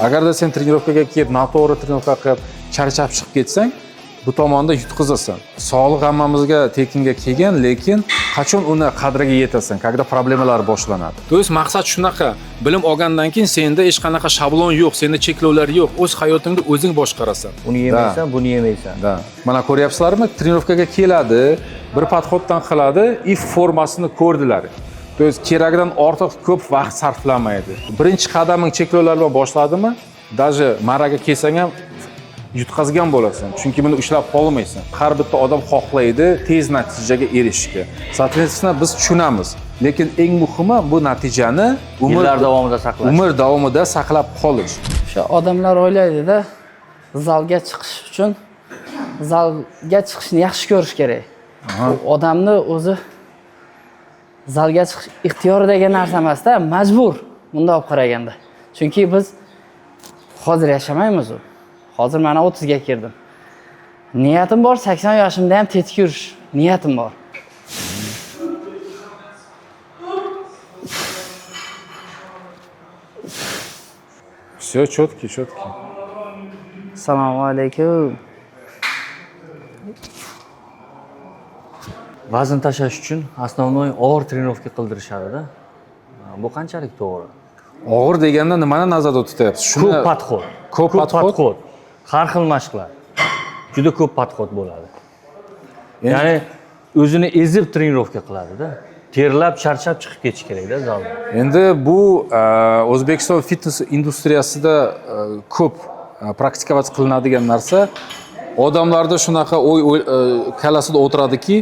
Agarda sen trenirovkaga kelib, noto'g'ri trenirovka qilib, charchab chiqib ketsang, bu tomonda yutqizasan. Sog'liq hammamizga tekinga kelgan, lekin qachon uni qadriga yetasan, когда problemalar boshlanadi. To есть maqsad shunaqa, bilim olgandan keyin senda hech qanaqa shablon yo'q, senda cheklovlar yo'q, o'z hayotingni o'zing boshqarasan. Uni yemaysan, buni yemaysan. Da. Mana ko'ryapsizlarmi? Trenirovkaga keladi, bir podxoddan qiladi, if formasini ko'rdilar. To есть keragidan ortiq ko'p vaqt sarflamaydi. Birinchi qadaming cheklovlar bilan boshladimi, даже maraga kelsang ham yutqazgan bo'lasan. Chunki buni ushlab qolmaysan. Har bitta odam xohlaydi tez natijaga erishishga. Soответственно, biz tushunamiz. Lekin eng muhimi bu natijani Yillar davomida saqlash. Umr davomida saqlab qolish. O'sha odamlar o'ylaydi-da, zalga chiqish uchun zalga chiqishni yaxshi ko'rish kerak. Odamni o'zi zalga chiqish ixtiyori degan narsa emas-da, majbur bunda olib qaraganda. Chunki biz hozir yashamaymiz u. Hozir mana 30 ga kirdim. Niyatim bor, 80 yoshimda ham tetik yurish niyatim bor. Все четкий. Assalomu alaykum. Vazn tashlash uchun основной og'ir trenirovka qildirishadi-da. Bu qanchalik to'g'ri? Og'ir deganda nimani nazarda tutyapsiz? Ko'p podxod. Ko'p podxod. Har xil mashqlar. Juda ko'p podxod bo'ladi. Ya'ni o'zini ezib trenirovka qiladi-da. Terlab, charchab chiqib ketish kerak-da zalda. Endi bu O'zbekiston fitness industriyasida ko'p praktikovat qilinadigan narsa. Odamlarda shunaqa o'y kalasida o'tiradiki,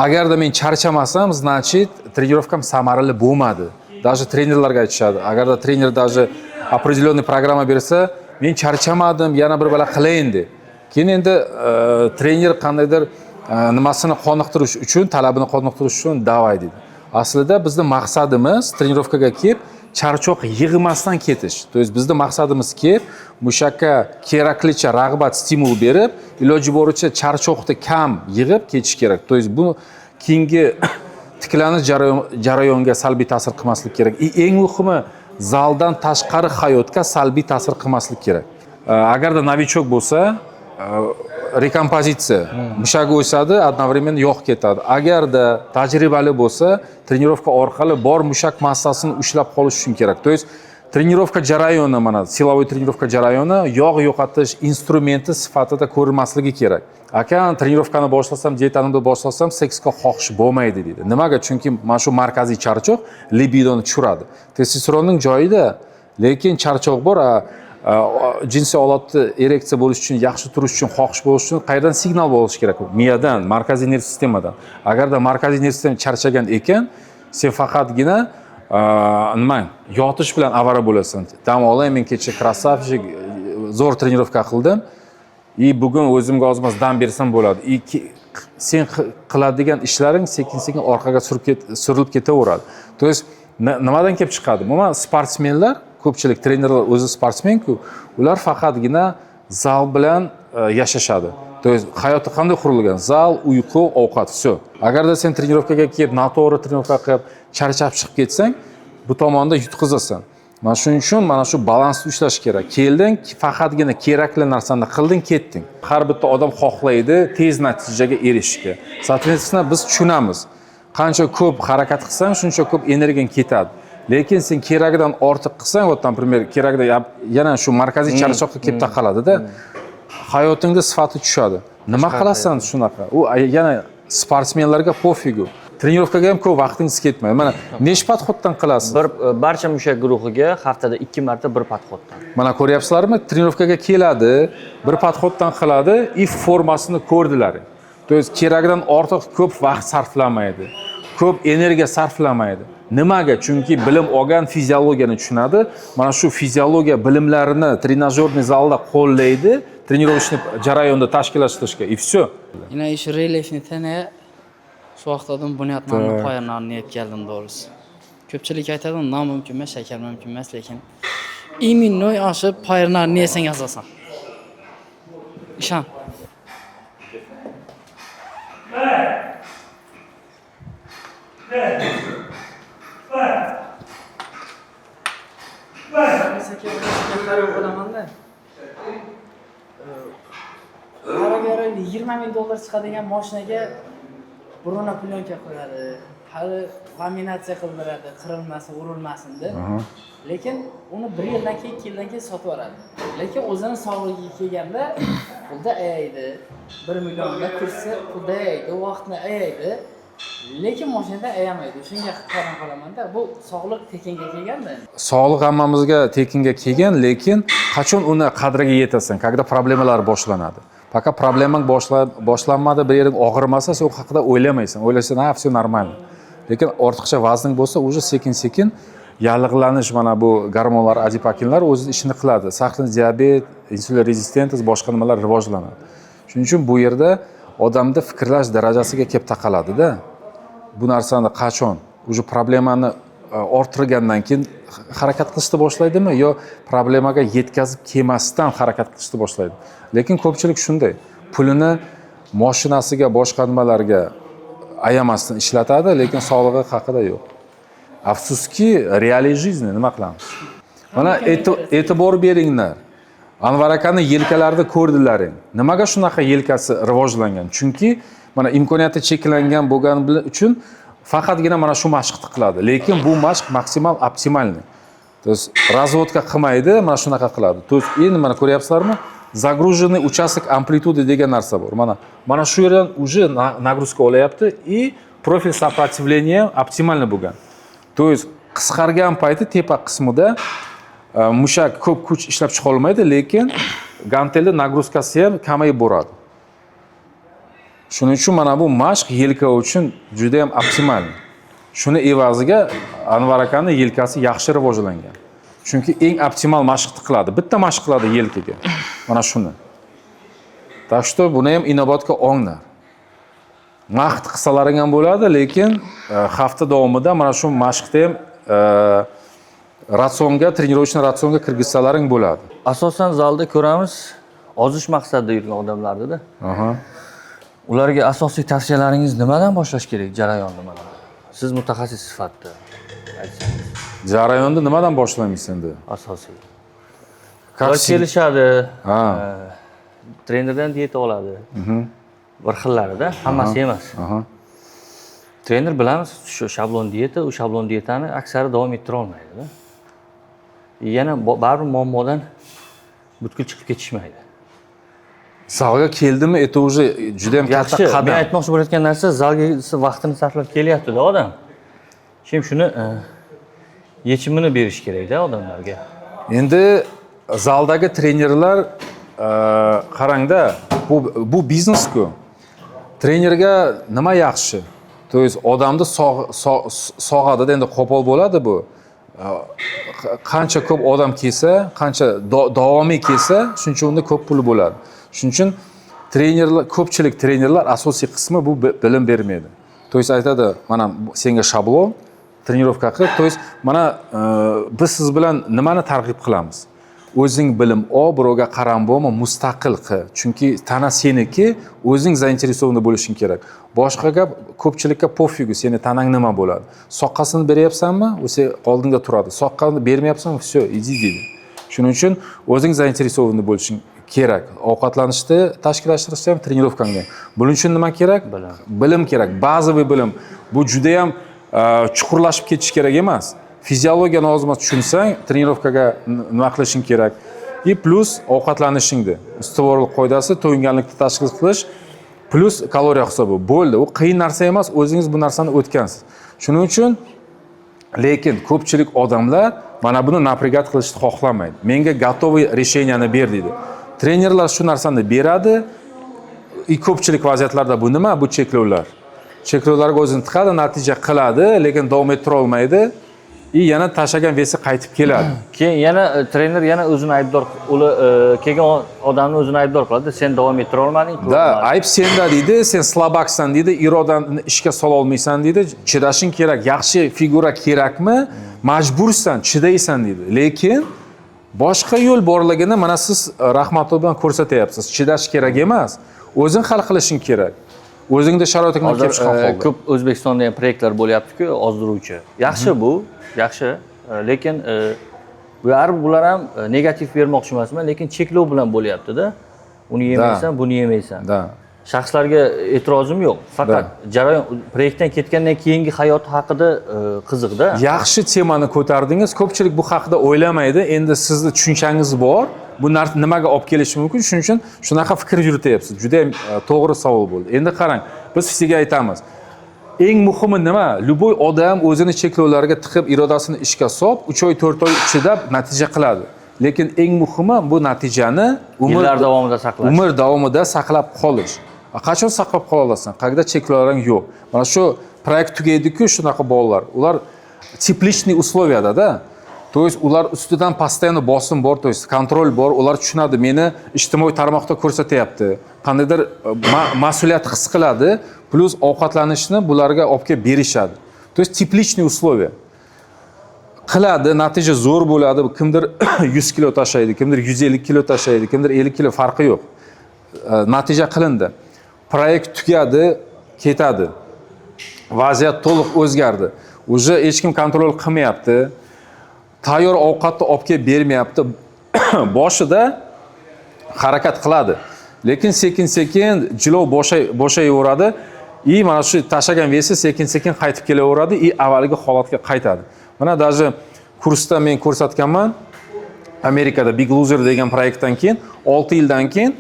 agarda men charchamasam, значит, trenirovkam samarali bo'lmadi. Даже trenerlarga aytishadi. Agarda trener даже определенный programma bersa, men charchamadim, yana bir bala qilayin deb. Keyin endi trener qandaydir nimasini qoniqtirish uchun, talabini qoniqtirish uchun davay deydi. Aslida bizning maqsadimiz trenirovkaga kelib, charchoq yig'masdan ketish. To есть bizning maqsadimiz kelib, mushakka keraklicha rag'bat, stimul berib, iloji boricha charchoqni kam yig'ib ketish kerak. To есть bu keyingi tiklanish jarayonga salbiy ta'sir qilmaslik kerak. Eng muhimi zaldan tashqari hayotga salbiy ta'sir qilmaslik kerak. Agarda novichok bo'lsa, rekompozitsiya, mushagi o'sadi, одновременно yog' ketadi. Agarda tajribali bo'lsa, trenirovka orqali bor mushak massasini ushlab qolish uchun kerak. To есть trenirovka jarayoni, mana siloviy trenirovka jarayoni yog' yo'qotish instrumenti sifatida ko'rilmasligi kerak. Akan trenirovkani boshlasam, dietanimni boshlasam, seksga xohish bo'lmaydi deydi. Nimaga? Chunki mana shu markaziy charchoq libidoni tushiradi. Testosteronning joyida, lekin charchoq bor, jinsiy holatda ereksiya bo'lish uchun, yaxshi turish uchun, xohish bo'lish uchun qayerdan signal bo'lishi kerak? Miyadan, markaziy nerv sistemadan. Agarda markaziy nerv sistema charchagan ekan, sen faqatgina yotish bilan avara bo'lasan. Dam olay, men kecha krasavchik zo'r trenirovka qildim. Bugun o'zimga ozmas dam bersam bo'ladi. Sen qiladigan ishlaring sekin-sekin orqaga surilib ketaveradi. To есть nimadan kelib chiqadi? Umuman sportsmenlar, ko'pchilik trenerlar o'zi sportsmen-ku, ular faqatgina zal bilan yashashadi. To есть hayoti qanday qurilgan? Zal, uyqu, ovqat, все. Agarda sen trenirovkaga kelib, noto'g'ri trenirovka qilib, charchab chiqib ketsang, bu tomonda yutqizasan. Mana shuning uchun mana shu balansni ushlash kerak. Kelding, faqatgina kerakli narsani qilding, ketding. Har bitta odam xohlaydi tez natijaga erishishga. Soответственно, biz tushunamiz. Qancha ko'p harakat qilsang, shuncha ko'p energiyang ketadi. Lekin sen keragidan ortiq qilsang, например, keragida yana shu markaziy charchoqqa kelib taqaladi-da. Hayotingda sifati tushadi. Nima qilasan shunaqa? U yana sportsmenlarga pofigu. Trenirovkaga ham ko'p vaqtingiz ketmaydi. Mana necha podxoddan qilasiz? Barcha mushak guruhiga haftada 2 marta bir podxoddan. Mana ko'ryapsizlarmi? Trenirovkaga keladi, bir podxoddan qiladi, if formasini ko'rdilar. To есть keragidan ortiq ko'p vaqt sarflamaydi. Ko'p energiya sarflamaydi. Nimaga? Chunki bilim olgan fiziologiyani tushunadi. Mana shu fiziologiya bilimlarini trenajyorniy zalda qo'llaydi, trenirovочный jarayonda tashkillashtirishga. И всё. Yana shu relefni tana shu vaqtdan bunyodlarni poyonlarini yeb keldim doğrusu. Ko'pchilik aytadi, "Na mumkin emas, shakar mumkin emas", lekin immunnoy oshib poyonlarni yesang asosan. Ishon. dollar chiqadigan mashinaga buruna plyonka qo'yadi, hali laminatsiya qildiradi, qirilmasin, urilmasin deb. Lekin uni 1 yildan keyin, 2 yildan keyin sotib yuboradi. Lekin o'zini sog'ligiga kelganda pulda ayaydi, 1 millionda kursi pulda ayaydi, vaqtni ayaydi. Lekin mashinadan ayamaydi. Shunga qaragan qolamanda, bu sog'liq tekinga kelganda. Sog'liq hammamizga tekinga kelgan, lekin qachon uni qadriga yetasan, когда problemalar boshlanadi. Faqat problemang boshlanmadi, bir yering og'irmasa, sen u haqida o'ylamaysan. O'ylasan, ha, все нормально. Lekin ortiqcha vazning bo'lsa, уже sekin-sekin yallig'lanish, mana bu gormonlar, adipokinlar o'z ishini qiladi. Saqlanish diabet, insulin rezistentность, boshqa nimalar rivojlanadi. Shuning uchun bu yerda odamda fikrlash darajasiga kelib taqaladi-da. Bu narsani qachon уже problemani orttirgandan keyin harakat qilishni boshlaydimi yo problemaga yetkazib kelmasdan harakat qilishni boshlaydi. Lekin ko'pchilik shunday. Pulini mashinasiga, boshqa nimalarga ayamasdan ishlatadi, lekin sog'lig'i haqida yo'q. Afsuski, realiy жизни nima qilamiz? Mana e'tibor beringlar. Anvar akani yelkalarida ko'rdilaring. Nimaga shunaqa yelkasi rivojlangan? Chunki mana imkoniyati cheklangan bo'lgani uchun faqatgina mana shu mashqni qiladi. Lekin bu mashq maksimal optimalniy. То есть razvodka qilmaydi, mana shunaqa qiladi. То есть endi mana ko'ryapsizlarmi? Загруженный участок амплитуды degan narsa bor. Mana shu yerdan уже нагрузка olayapti и profil сопротивления optimalniy bo'lgan. То есть qisqargan payti tepa qismida mushak ko'p kuch ishlab chiqa olmaydi, lekin gantelda nagruzkasi ham kamayib boradi. Shuning uchun mana bu mashq yelka uchun juda ham optimal. Shuni evaziga Anvar akaning yelkasi yaxshi rivojlangan. Chunki eng optimal mashqni qiladi. Bitta mashq qiladi yelkaga. Mana shuni. Так что buni ham inobatga olinglar. Vaqt qilsalaring ham bo'ladi, lekin hafta davomida mana shu mashqni ham ratsionga, trenirovочный ratsionga kirgizsalaring bo'ladi. Asosan zalda ko'ramiz, ozish maqsadida yurgan odamlarda-da. Ularga asosiy tavsiyalaringiz nimadan boshlash kerak, jarayon nimadan? Siz mutaxassis sifatida aytsangiz. Jarayonni nimadan boshlaymiz endi? Asosiy. Ular kelishadi. Trenerdan diyeta oladi. Bir xillarida, hammasi emas. Trener bilamiz, shu shablon diyeta, u shablon diyetani aksari davom ettira olmaydi-da. Yana baribir muammodan butkul chiqib ketishmaydi. Zalga keldimi, это уже juda ham katta qadam. Men aytmoqchi bo'layotgan narsa, zalga vaqtini sarflab kelyapti-da odam. Shuni yechimini berish kerak-da odamlarga. Endi zaldagi trenerlar qarangda, bu biznes-ku. Trenerga nima yaxshi? То есть odamni sog'adida endi qo'pol bo'ladi bu. Qancha ko'p odam kelsa, qancha davomiy kelsa, shuncha unda ko'p pul bo'ladi. Shuning uchun trenerlar, ko'pchilik trenerlar asosiy qismi bu bilim bermaydi. То есть aytadi, mana senga shablon, trenirovka qil. То есть mana biz siz bilan nimani targ'ib qilamiz? O'zing bilim ol, birovga qaram bo'lma, mustaqil qil. Chunki tana seniki, o'zing zainteresovani bo'lishing kerak. Boshqa gap ko'pchilikka pofigu, seni tanang nima bo'ladi. Soqqasini beryapsanmi? O'sha oldinda turadi. Soqqani bermayapsanmi? Всё, иди deydi. Shuning uchun o'zing zainteresovani bo'lishing kerak. Ovqatlanishni tashkillashtirishda ham, trenirovkangda. Buning uchun nima kerak? Bilim kerak. Bazaviy bilim. Bu juda ham chuqurlashib ketish kerak emas. Fiziologiyani ozmas tushunsang, trenirovkaga nima qilishing kerak. Plus ovqatlanishingda. Ustuvorlik qoidasi, to'yinganlikni tashkil qilish plus kaloriya hisobi. Bo'ldi. U qiyin narsa emas, o'zingiz bu narsani o'tgansiz. Shuning uchun lekin ko'pchilik odamlar mana buni naprigat qilishni xohlamaydi. Menga gotovoy решениyani ber deydi. Trenerlar shu narsani beradi. Ko'pchilik vaziyatlarda bu nima? Bu cheklovlar. Cheklovlarga o'zini tiqadi, natija qiladi, lekin davom ettira olmaydi. Yana tashagan vesi qaytib keladi. Keyin yana trener yana o'zini aybdor, kelgan odamni o'zini aybdor qiladi. Sen davom ettira olmading. Da, ayb senda deydi, sen slabaksan deydi, irodani ishga sola olmaysan deydi, chidashing kerak, yaxshi figura kerakmi? Majbursan, chidaysan deydi. Lekin boshqa yo'l borligini mana siz Rahmatov bilan ko'rsatyapsiz. Chidash kerak emas, o'zing hal qilishing kerak. O'zingda sharoitingni kelib chiqib qoldi. Ko'p O'zbekistonda ham proyektlar bo'lyapti-ku, ozdiruvchi. Yaxshi bu, yaxshi, lekin bular ham negativ bermoqchi emasman, lekin cheklov bilan bo'lyapti-da. Uni yemaysan, buni yemaysan. shaxslarga e'tirozim yo'q. Faqat jarayon proyektdan ketgandan keyingi hayoti haqida qiziqda. Yaxshi temani ko'tardingiz. Ko'pchilik bu haqida o'ylamaydi. Endi sizni tushunchangiz bor. Bu narsa nimaga olib kelishi mumkin? Shuning uchun shunaqa fikr yurityapsiz. Juda ham to'g'ri savol bo'ldi. Endi qarang, biz sizga aytamiz. Eng muhimi nima? Любой odam o'zini cheklovlariga tiqib, irodasini ishga solib, 3 oy, 4 oy ichida natija qiladi. Lekin eng muhimi bu natijani Yillar davomida saqlash. Umr davomida saqlab qolish. Qachon saqlab qola olasan? Qagida cheklovlaring yo'q. Mana shu proyekt tugaydi-ku, shunaqa bolalar. Ular teplичный условияda-da. То есть ular ustidan постоянно bosim bor, то есть kontrol bor. Ular tushunadi, meni ijtimoiy tarmoqda ko'rsatyapti. Qandaydir mas'uliyat his qiladi, plus ovqatlanishni bularga olib kelib berishadi. То есть тепличный условия. Qiladi, natija zo'r bo'ladi. Kimdir 100 kilo tashlaydi, kimdir 150 kilo tashlaydi, kimdir 50 kilo farqi yo'q. Natija qilindi. Proyekt tugadi, ketadi. Vaziyat to'liq o'zgardi. Уже hech kim kontrol qilmayapti. Tayyor ovqatni olib kelib bermayapti. Boshida harakat qiladi. Lekin sekin-sekin jilov bo'shayaveradi. Mana shu tashlagan vesi sekin-sekin qaytib kelaveradi, avvalgi holatga qaytadi. Mana даже kursda men ko'rsatganman. Amerikada Big Loser degan proyektdan keyin 6 yildan keyin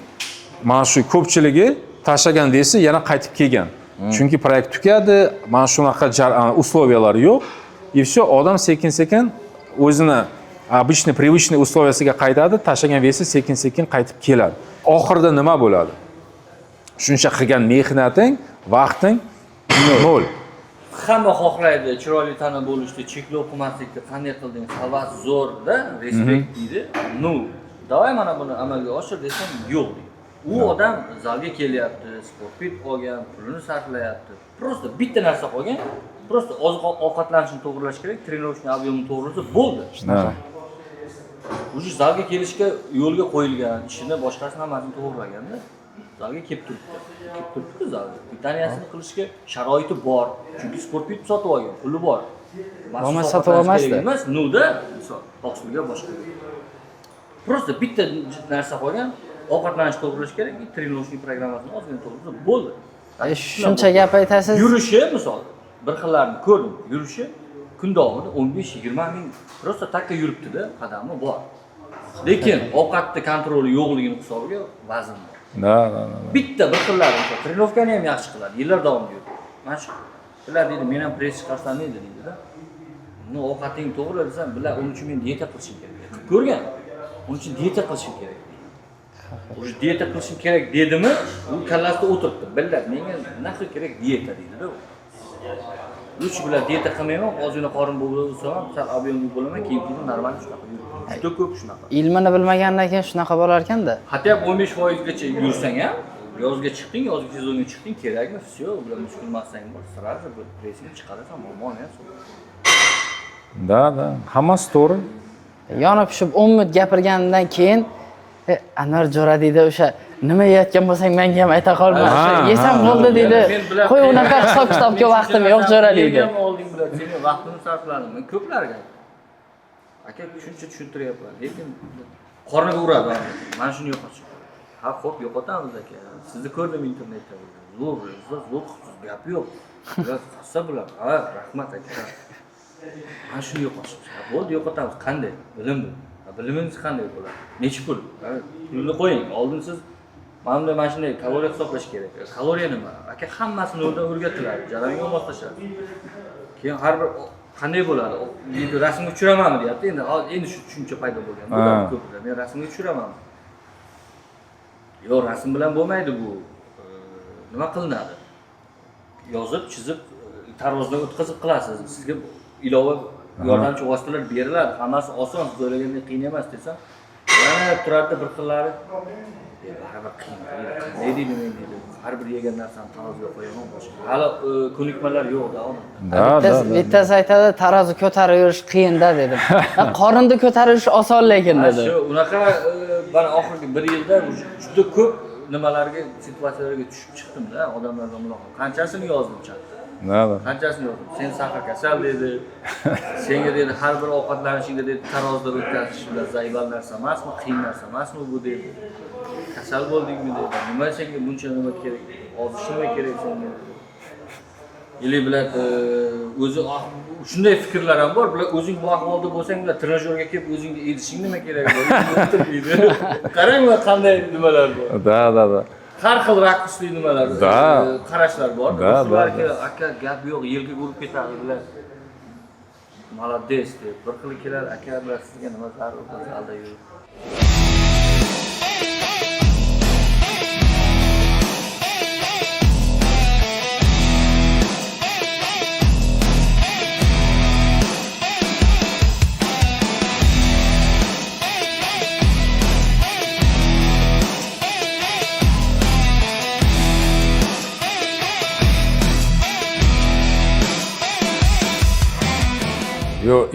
mana shu ko'pchiligi tashlagan vesi yana qaytib kelgan. Chunki proyekt tugadi, mana shunaqa условиялар yo'q. И все, odam sekin-sekin o'zini обычный, привычный условияsiga qaytadi, tashlagan vesi sekin-sekin qaytib keladi. Oxirida nima bo'ladi? Shuncha qilgan mehnating, vaqting nol. Hamma xohlaydi chiroyli tana bo'lishni, cheklov qilmaslikni qanday qilding? Havas zo'rda, respekt deydi. Nu, davay mana buni amalga oshir desam, yo'q deydi. U odam zalga kelyapti, sportpit olgan, pulini sarflayapti. Просто bitta narsa qolgan, просто ovqatlanishni to'g'rilash kerak, trenirovkani ob'yomini to'g'rilasa bo'ldi. Уже zalga kelishga yo'lga qo'yilgan, ishini boshqasini hammasini to'g'rilaganda zalga kelib turibdi zalga. Italiyasini qilishga sharoiti bor. Chunki sportpit sotib olgan, puli bor. Bo'lmasa sotib olmasdi. Emas, nuda, misol, boksliga boshqa. Просто bitta narsa qolgan, ovqatlanish to'g'rilash kerak, trenirovkani programmasini ozgina to'g'rilasa bo'ldi. Shuncha gap aytasiz. Yurishi, misol, bir xillarni ko'rdim. Yurishi kun davomida 15-20 ming просто takka yuribdi-da, qadami bor. Lekin ovqatni kontroli yo'qligini hisobiga vazn bor. Da. Bitta bir xillari, trenirovkani ham yaxshi qiladi, yillar davomida yuradi. Mana shu bilar deydi, men ham press chiqarsam deydi-da. Uni ovqating to'g'ri desam, bilar uning uchun men dieta qilishim kerak. Ko'rgan? Uning uchun dieta qilishim kerak. O'sha dieta qilishim kerak dedimi, u kallasida o'tiribdi. Billar, menga naqi kerak dieta deydi-da. Uch bilan dieta qilmayman, ozgina qorin bo'lsa ham, sal ob'yomli bo'laman, keyin normal shunaqa yuradi. Juda ko'p shunaqa. Ilmini bilmagandan keyin shunaqa bo'lar ekanda. Hatto 15% gacha yursang ham, yozga chiqding, yozgi sezonga chiqding, kerakmi? Всё, bilan mushkul massang bor, sразу bir pressing chiqarasan, muammo emas. Da. Hammasi to'g'ri. Yonib pishib 10 minut gapirgandan keyin Anvar Jo'ra deydi, o'sha nima yeyotgan bo'lsang menga ham ayta qolma. Yesam bo'ldi deydi. Qo'y unaqa hisob-kitobga vaqtim yo'q Jo'ra deydi. Men olding bilan seni vaqtini sarfladim. Men ko'plarga. Aka shuncha tushuntiryapman, lekin qorniga uradi. Mana shuni yo'qotishim. Ha, xo'p, yo'qotamiz aka. Sizni ko'rdim internetda. Zo'r gap yo'q. Biraz qassa bilan. Ha, rahmat aka. Mana shuni yo'qotishim. Bo'ldi, yo'qotamiz. Qanday? Bilimmi? Bilimingiz qanday bo'ladi? Necha pul? Pulni qo'ying. Oldin siz mana shunday kaloriya hisoblash kerak. Kaloriya nima? Aka hammasini o'rda o'rgatiladi. Jarayonga moslashadi. Keyin har bir qanday bo'ladi? Endi rasmga tushiramanmi deyapti. Endi shu tushuncha paydo bo'lgan. Ko'plar men rasmga tushiramanmi? Yo'q, rasm bilan bo'lmaydi bu. Nima qilinadi? Yozib, chizib, tarozdan o'tkazib qilasiz. Sizga ilova yordamchi vositalar beriladi. Hammasi oson, siz o'ylagandek qiyin emas desam, yana turadi bir xillari. Baribir qiyin. Ne deydi men deydi. Har bir yegan narsani taroziga qo'yaman boshqa. Hali ko'nikmalar yo'q-da uni. Bittasi aytadi, tarozi ko'tarib yurish qiyin-da dedim. Qorinni ko'tarish oson lekin dedi. Shu unaqa mana oxirgi 1 yilda juda ko'p nimalarga, situatsiyalarga tushib chiqdim-da, odamlarga muloqot. Qanchasini yozdim chatda. Qanchasini yozdim. Sen sahar kasal dedi. Senga dedi har bir ovqatlanishingda dedi tarozda o'tkazish bilan zaifal narsa emasmi, qiyin narsa emasmi bu dedi. kasal bo'ldingmi deydi. Nima senga buncha nima kerak? Ozish nima kerak senga? Ili bilan o'zi shunday fikrlar ham bor. Bular o'zing bu ahvolda bo'lsang, bular trenajyorga kelib o'zingni edishing nima kerak deydi. Qarang va qanday nimalar bor. Da. Har xil raqsli nimalar, qarashlar bor. Ularga aka gap yo'q, yelga urib ketadi bular. Молодец deb bir xil kelar, aka bilan sizga nima zarur bo'lsa alda yurib.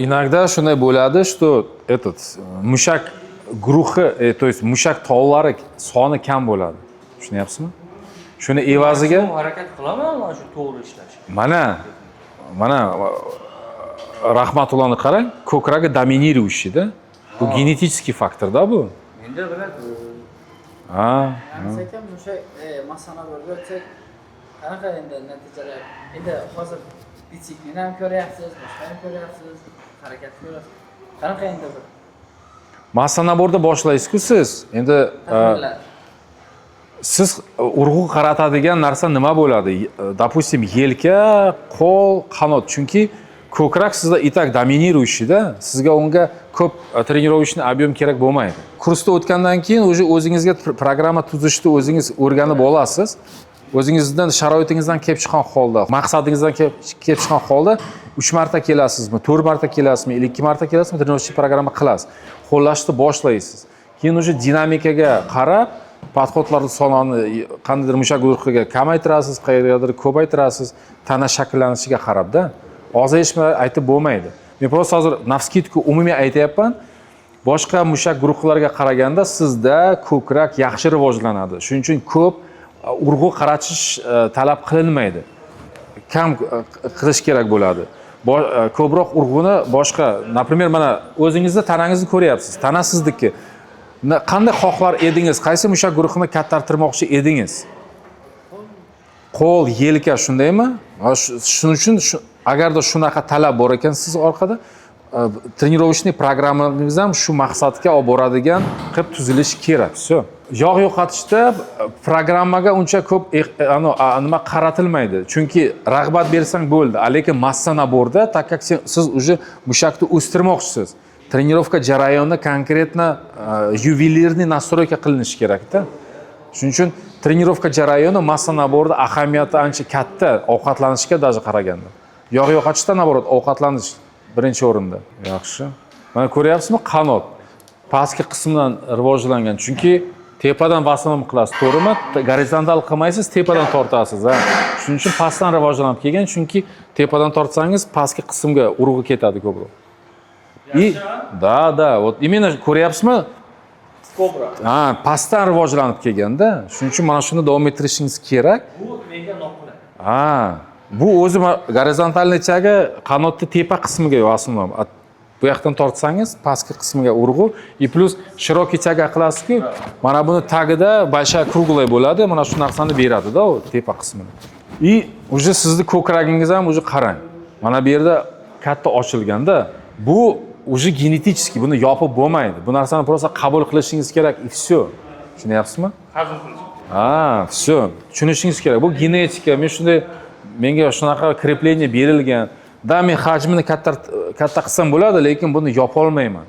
Иногда shunday bo'ladi, что этот mushak guruhi, то есть mushak tovuqlari soni kam bo'ladi. Tushunyapsizmi? Shuni evaziga harakat qilaman mana shu to'g'ri ishlash. Mana Rahmatullohni qarang, ko'kragi dominировущий-da. Bu genetik faktor-da bu. Menda bilan Sekin o'sha masana bo'lib o'tsak, qanaqa endi natijalar? Endi hozir bitsiklini ham ko'ryapsiz, boshqani ko'ryapsiz, harakat ko'ryapsiz. Qanaqa endi bir Massa naborda boshlaysiz-ku siz. Endi siz urg'u qaratadigan narsa nima bo'ladi? Допустим, yelka, qo'l, qanot. Chunki ko'krak sizda itak dominировущий-da. Sizga unga ko'p trenirovочный объем kerak bo'lmaydi. Kursda o'tgandan keyin o'zingizga programma tuzishni o'zingiz o'rganib olasiz. O'zingizdan sharoitingizdan kelib chiqqan holda, maqsadingizdan kelib chiqqan holda 3 marta kelasizmi, 4 marta kelasizmi, 2 marta kelasizmi, trenirovочный programma qilasiz. Qo'llashni boshlaysiz. Keyin o'sha dinamikaga qarab, podxodlarning sonini qandaydir mushak guruhiga kamaytirasiz, qayergadir ko'paytirasiz, tana shakllanishiga qarab-da. Ozayishma aytib bo'lmaydi. Men просто hozir nafskitku umumiy aytayapman. Boshqa mushak guruhlariga qaraganda sizda ko'krak yaxshi rivojlanadi. Shuning uchun ko'p urg'u qaratish talab qilinmaydi. Kam qilish kerak bo'ladi. Ko'proq urg'uni boshqa, например, mana o'zingizda tanangizni ko'ryapsiz. Tana sizniki. Qanday xohlar edingiz? Qaysi mushak guruhini kattartirmoqchi edingiz? Qo'l, yelka shundaymi? Shuning uchun agarda shunaqa talab bor ekan siz orqada, trenirovочный programmangiz ham shu maqsadga olib boradigan qilib tuzilishi kerak. Всё. Yog' yo'qotishda programmaga uncha ko'p nima qaratilmaydi. Chunki rag'bat bersang bo'ldi. Lekin massa naborda, так как siz уже mushakni o'stirmoqchisiz. Trenirovka jarayonida konkretno yuvelirniy настройка qilinishi kerak-da. Shuning uchun trenirovka jarayoni massa naborida ahamiyati ancha katta, ovqatlanishga даже qaraganda. Yog' yo'qotishda naborot ovqatlanish birinchi o'rinda. Yaxshi. Mana ko'ryapsizmi? Qanot pastki qismdan rivojlangan. Chunki tepadan basam qilasiz, to'g'rimi? Gorizontal qilmaysiz, tepadan tortasiz, ha. Shuning uchun pastdan rivojlanib kelgan, chunki tepadan tortsangiz pastki qismga urg'i ketadi ko'proq. Da, вот именно ko'ryapsizmi? Kobra. Pastdan rivojlanib kelganda, shuning uchun mana shuni davom ettirishingiz kerak. Bu menga noqulay. Bu o'zi gorizontalnichaga qanotni tepa qismiga yo'qasin. Bu yoqdan tortsangiz pastki qismiga urg'u, plus shirokichaga qilasiz-ku, mana buni tagida большая круглая bo'ladi, mana shu narsani beradi-da, u tepa qismini. Уже sizni ko'kragingiz ham уже qarang. Mana bu yerda katta ochilganda, bu уже genetik, buni yopib bo'lmaydi. Bu narsani просто qabul qilishingiz kerak, и всё. Tushunyapsizmi? Hazm qilish. Всё. Tushunishingiz kerak. Bu genetika. Men shunday menga shunaqa kreplение berilgan. Da men hajmini katta qilsam bo'ladi, lekin buni yopa olmayman.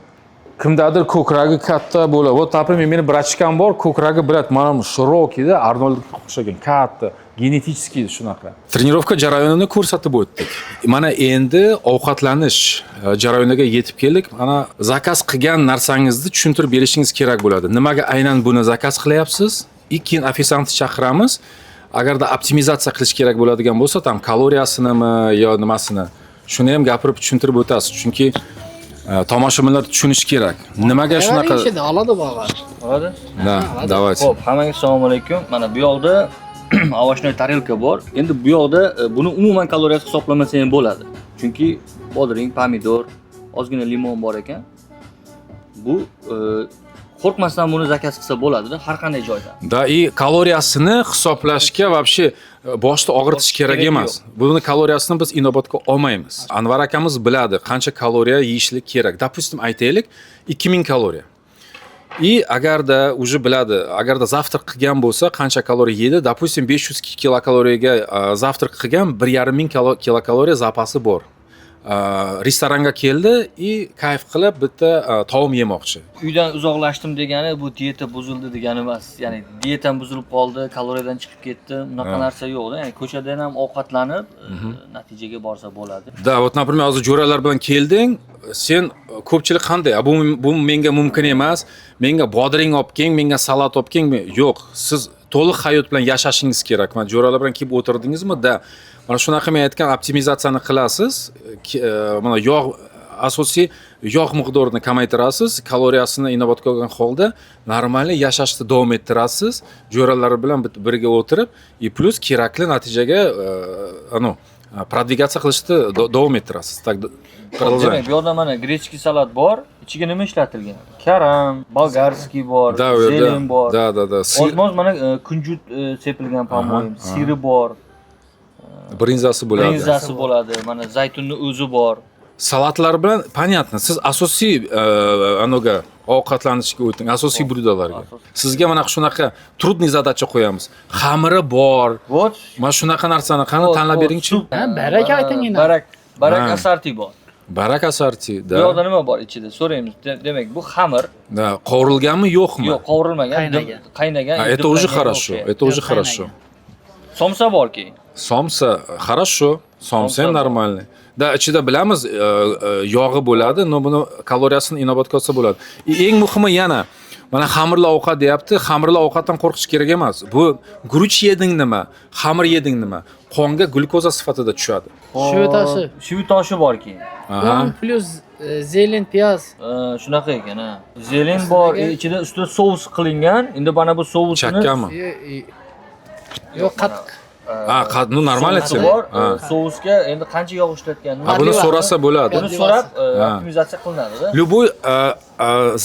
Kimdadir ko'kragi katta bo'ladi. Вот, например, meni brachkam bor, ko'kragi bilat mana shirokida, Arnoldga o'xshagan, katta, genetik shunaqa. Trenirovka jarayonini ko'rsatib o'tdik. Mana endi ovqatlanish jarayoniga yetib keldik. Mana zakaz qilgan narsangizni tushuntirib berishingiz kerak bo'ladi. Nimaga aynan buni zakaz qilyapsiz? Keyin ofitsiantni chaqiramiz. Agarda optimizatsiya qilish kerak bo'ladigan bo'lsa, tam kaloriyasinimi yo nimasini, shuni ham gapirib tushuntirib o'tasiz. Chunki tomoshabinlar tushunishi kerak. Nimaga shunaqa? Oladi bog'a. Oladi? Da, давайте. Xo'p, hammaga assalomu alaykum. Mana bu yoqda овощной tarelka bor. Endi bu yoqda buni umuman kaloriyasi hisoblamasa ham bo'ladi. Chunki bodring, pomidor, ozgina limon bor ekan. Bu qo'rqmasdan buni zakaz qilsa bo'ladida, har qanday joyda. Da и kaloriyasini hisoblashga вообще boshda og'ritish kerak Kerak emas. Buni kaloriyasini biz inobatga olmaymiz. Anvar akamiz biladi qancha kaloriya yeyishlik kerak. Допустим, aytaylik 2000 kaloriya. И agarda уже biladi, agarda zavtrak qilgan bo'lsa qancha kaloriya yeydi, допустим 500 kilokaloriyaga zavtrak qilgan 1500 kilokaloriya zapasi bor. Restoranga keldi и kayf qilib bitta taom yemoqchi. Uydan uzoqlashdim degani bu diyeta buzildi degani emas. Ya'ni dietam buzilib qoldi, kaloriyadan chiqib ketdi, unaqa narsa yo'q-da. Ya'ni ko'chadan ham ovqatlanib natijaga borsa bo'ladi. Da, вот, например, hozir jo'ralar bilan kelding, sen ko'pchilik qanday? Bu menga mumkin emas. Menga bodring olib keng, menga salat olib keng. Yo'q, siz to'liq hayot bilan yashashingiz kerak. Mana jo'ralar bilan kelib o'tirdingizmi? Da, mana shunaqa men aytgan optimizatsiyani qilasiz. Mana yog' asosiy yog' miqdorini kamaytirasiz, kaloriyasini inobatga olgan holda normalniy yashashni davom ettirasiz. Jo'ralar bilan birga o'tirib, и plus kerakli natijaga продвигаться qilishni davom ettirasiz. Tak Demak, bu yerda mana grechki salat bor, ichiga nima ishlatilgan? Karam, bolgarskiy bor, zelen bor. Da. Ozmoz mana kunjut sepilgan, по-моему, siri bor. Brinzasi bo'ladi. Brinzasi bo'ladi. Mana zaytunning o'zi bor. Salatlar bilan понятно. Siz asosiy anoga ovqatlanishga o'ting, asosiy blюдоларga. Sizga mana shunaqa trudniy zadacha qo'yamiz. Xamiri bor. Вот. Mana shunaqa narsani qani tanlab beringchi. Barak ayting endi. Barak asarti bor. Barak asarti, da. Bu yoqda nima bor ichida? So'raymiz. Demak, bu xamir. Da, qovurilganmi, yo'qmi? Yo'q, qovurilmagan, qaynagan. Это уже хорошо. Это уже хорошо. Somsa borki. Somsa, хорошо. Somsa ham нормальный. Da, ichida bilamiz, yog'i bo'ladi, no buni kaloriyasini inobatga olsa bo'ladi. Eng muhimi yana mana xamirli ovqat deyapti. Xamirli ovqatdan qo'rqish kerak emas. Bu guruch yeding nima, xamir yeding nima, qonga glyukoza sifatida tushadi. Shu toshi borki. Qon plus zelen, piyoz. Shunaqa ekan, ha. Zelen bor, ichida ustida sous qilingan. Endi mana bu sousni chakkami? Yo'q, qatiq. Ну нормально bor. Sousga endi qancha yog' ishlatganini. Buni so'rasa bo'ladi. Buni so'rab optimizatsiya qilinadi-da. Любой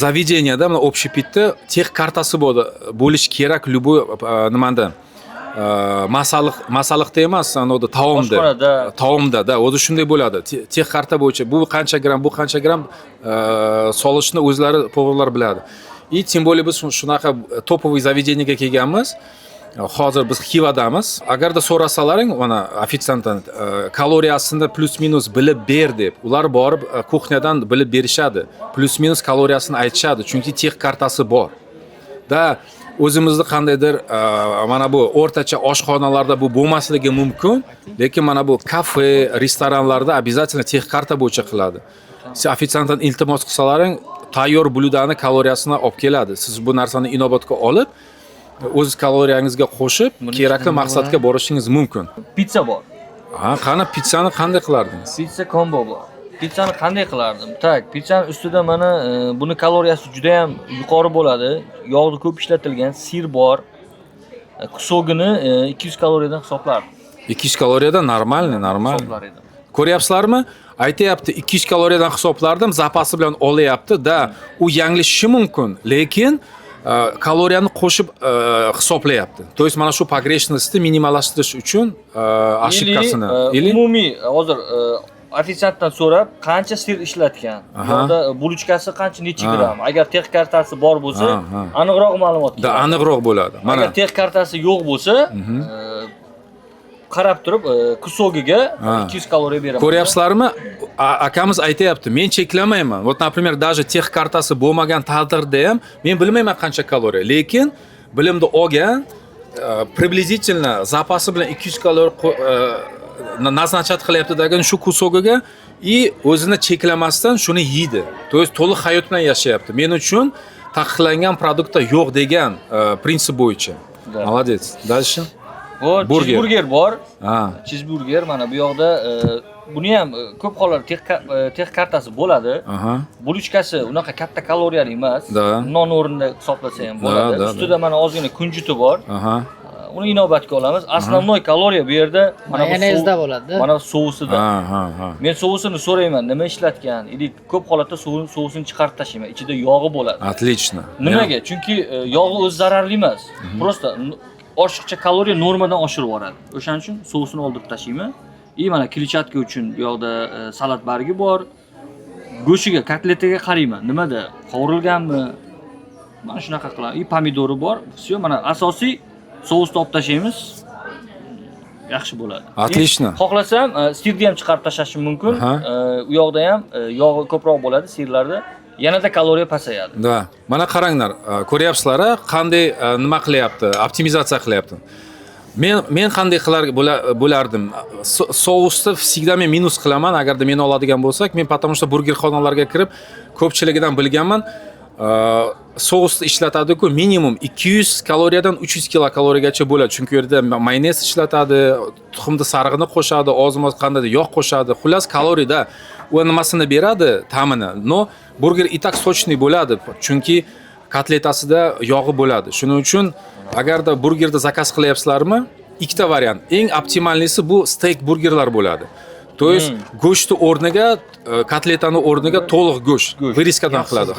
заведениеda, mana общепитda tex kartasi bo'lishi kerak, любой nimada. Masalliqda emas, anoda taomda, da, o'zi shunday bo'ladi. Tex karta bo'yicha bu qancha gram, bu qancha gram solishni o'zlari povurlar biladi. И тем более biz shunaqa topoviy заведениеga kelganmiz. Hozir biz Xivadamiz. Agarda so'rasalaring, mana ofitsiantdan kaloriyasini plus minus bilib ber deb, ular borib kuxnyadan bilib berishadi. Plus minus kaloriyasini aytishadi, chunki tex kartasi bor. Da, o'zimizda qandaydir mana bu o'rtacha oshxonalarda bu bo'lmasligi mumkin, lekin mana bu kafe, restoranlarda обязательно tex karta bo'yicha qiladi. Siz ofitsiantdan iltimos qilsalaring, tayyor blyudani kaloriyasini olib keladi. Siz bu narsani inobatga olib o'z kaloriyangizga qo'shib, kerakli maqsadga borishingiz mumkin. Pizza bor. Qani pizzani qanday qilardingiz? Pizza combo bor. Pizzani qanday qilardim? Tak, pizzani ustida mana buni kaloriyasi juda ham yuqori bo'ladi. Yog'ni ko'p ishlatilgan, sir bor. Kusogini 200 kaloriyadan hisoblardim. 200 kaloriyadan normal. Hisoblar edim. Ko'ryapsizlarmi? Aytayapti, 200 kaloriyadan hisoblardim, zapasi bilan olyapti da, u yanglishishi mumkin, lekin kaloriyani qo'shib hisoblayapti. То есть mana shu pogрешностьni minimallashtirish uchun ошибкасini umumiy hozir ofitsiantdan so'rab qancha sir ishlatgan, yo'da bulochkasi qancha necha gram. Agar tex kartasi bor bo'lsa, aniqroq ma'lumot da, aniqroq bo'ladi. Mana agar tex kartasi yo'q bo'lsa, qarab turib kusogiga 200 kaloriya beraman. Ko'ryapsizlarmi? Akamiz aytayapti, men cheklamayman. Вот, например, даже tex kartasi bo'lmagan taqdirda ham men bilmayman qancha kaloriya, lekin bilimni olgan приблизительно zapasi bilan 200 kaloriya назначать qilyapti degan shu kusogiga и o'zini cheklamasdan shuni yeydi. То есть to'liq hayot bilan yashayapti. Men uchun taqiqlangan produktda yo'q degan prinsip bo'yicha. Молодец. Дальше. Cheeseburger bor. Cheeseburger mana bu yoqda buni ham ko'p hollarda tex kartasi bo'ladi. Bulochkasi unaqa katta kaloriyali emas. Non o'rnida hisoblasa ham bo'ladi. Ustida mana ozgina kunjuti bor. uni inobatga olamiz. Основной kaloriya bu yerda mana bu Mayonezda bo'ladi. Mana sousida. Ha. Men sousini so'rayman, nima ishlatgan? Или ko'p holatda sousini chiqarib tashlayman. Ichida yog'i bo'ladi. Отлично. Nimaga? Chunki yog'i o'zi zararli emas. Просто oshiqcha kaloriya normadan oshirib yuboradi. O'shaning uchun sousini oldirib tashlayman. Mana kletchatka uchun bu yoqda salat bargi bor. Go'shiga, kotletiga qarayman. Nimada? Qovurilganmi? Mana shunaqa qilamiz. Pomidori bor. Всё, mana asosiy sousni olib tashlaymiz. Yaxshi bo'ladi. Отлично. Xohlasam, sirni ham chiqarib tashlashim mumkin. U yoqda ham yog'i ko'proq bo'ladi sirlarda. Yanada kaloriya pasayadi. Da. Mana qaranglar, ko'ryapsizlar, qanday nima qilyapti, optimizatsiya qilyapti. Men qanday qilar bo'lardim? Sousni всегда men minus qilaman agarda men oladigan bo'lsak, men потому что burger xonalarga kirib ko'pchiligidan bilganman. Sousni ishlatadi-ku minimum 200 kaloriyadan 300 kilokaloriyagacha bo'ladi. Chunki u yerda mayonez ishlatadi, tuxumni sarig'ini qo'shadi, ozmoz qandaydir yog' qo'shadi. Xullas kaloriyada u nimasini beradi, ta'mini. No, burger и так sochniy bo'ladi. Chunki kotletasida yog'i bo'ladi. Shuning uchun agarda burgerni zakaz qilyapsizlarmi, ikkita variant. Eng optimallisi bu steak burgerlar bo'ladi. То есть go'shtni o'rniga, kotletani o'rniga to'liq go'sht viriskadan qiladi.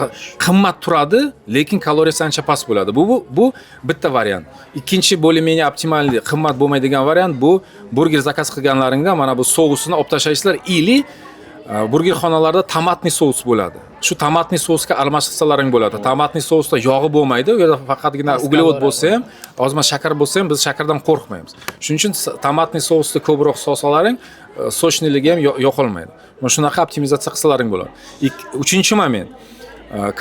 Qimmat turadi, lekin kaloriyasi ancha past bo'ladi. Bu bitta variant. Ikkinchi bo'lmeni optimalli, qimmat bo'lmaydigan variant bu burger zakaz qilganlaringda mana bu sousini olib tashlaysizlar ili burger xonalarida tomatli sous bo'ladi. Shu tomatli sousga almashirsalaring bo'ladi. Tomatli sousda yog'i bo'lmaydi, u yerda faqatgina uglevod bo'lsa ham, ozma shakar bo'lsa ham biz shakardan qo'rqmaymiz. Shuning uchun tomatli sousni ko'proq solsalaring, sochniligi ham yo'qolmaydi. Mana shunaqa optimizatsiya qilsalaring bo'ladi. Uchinchi moment.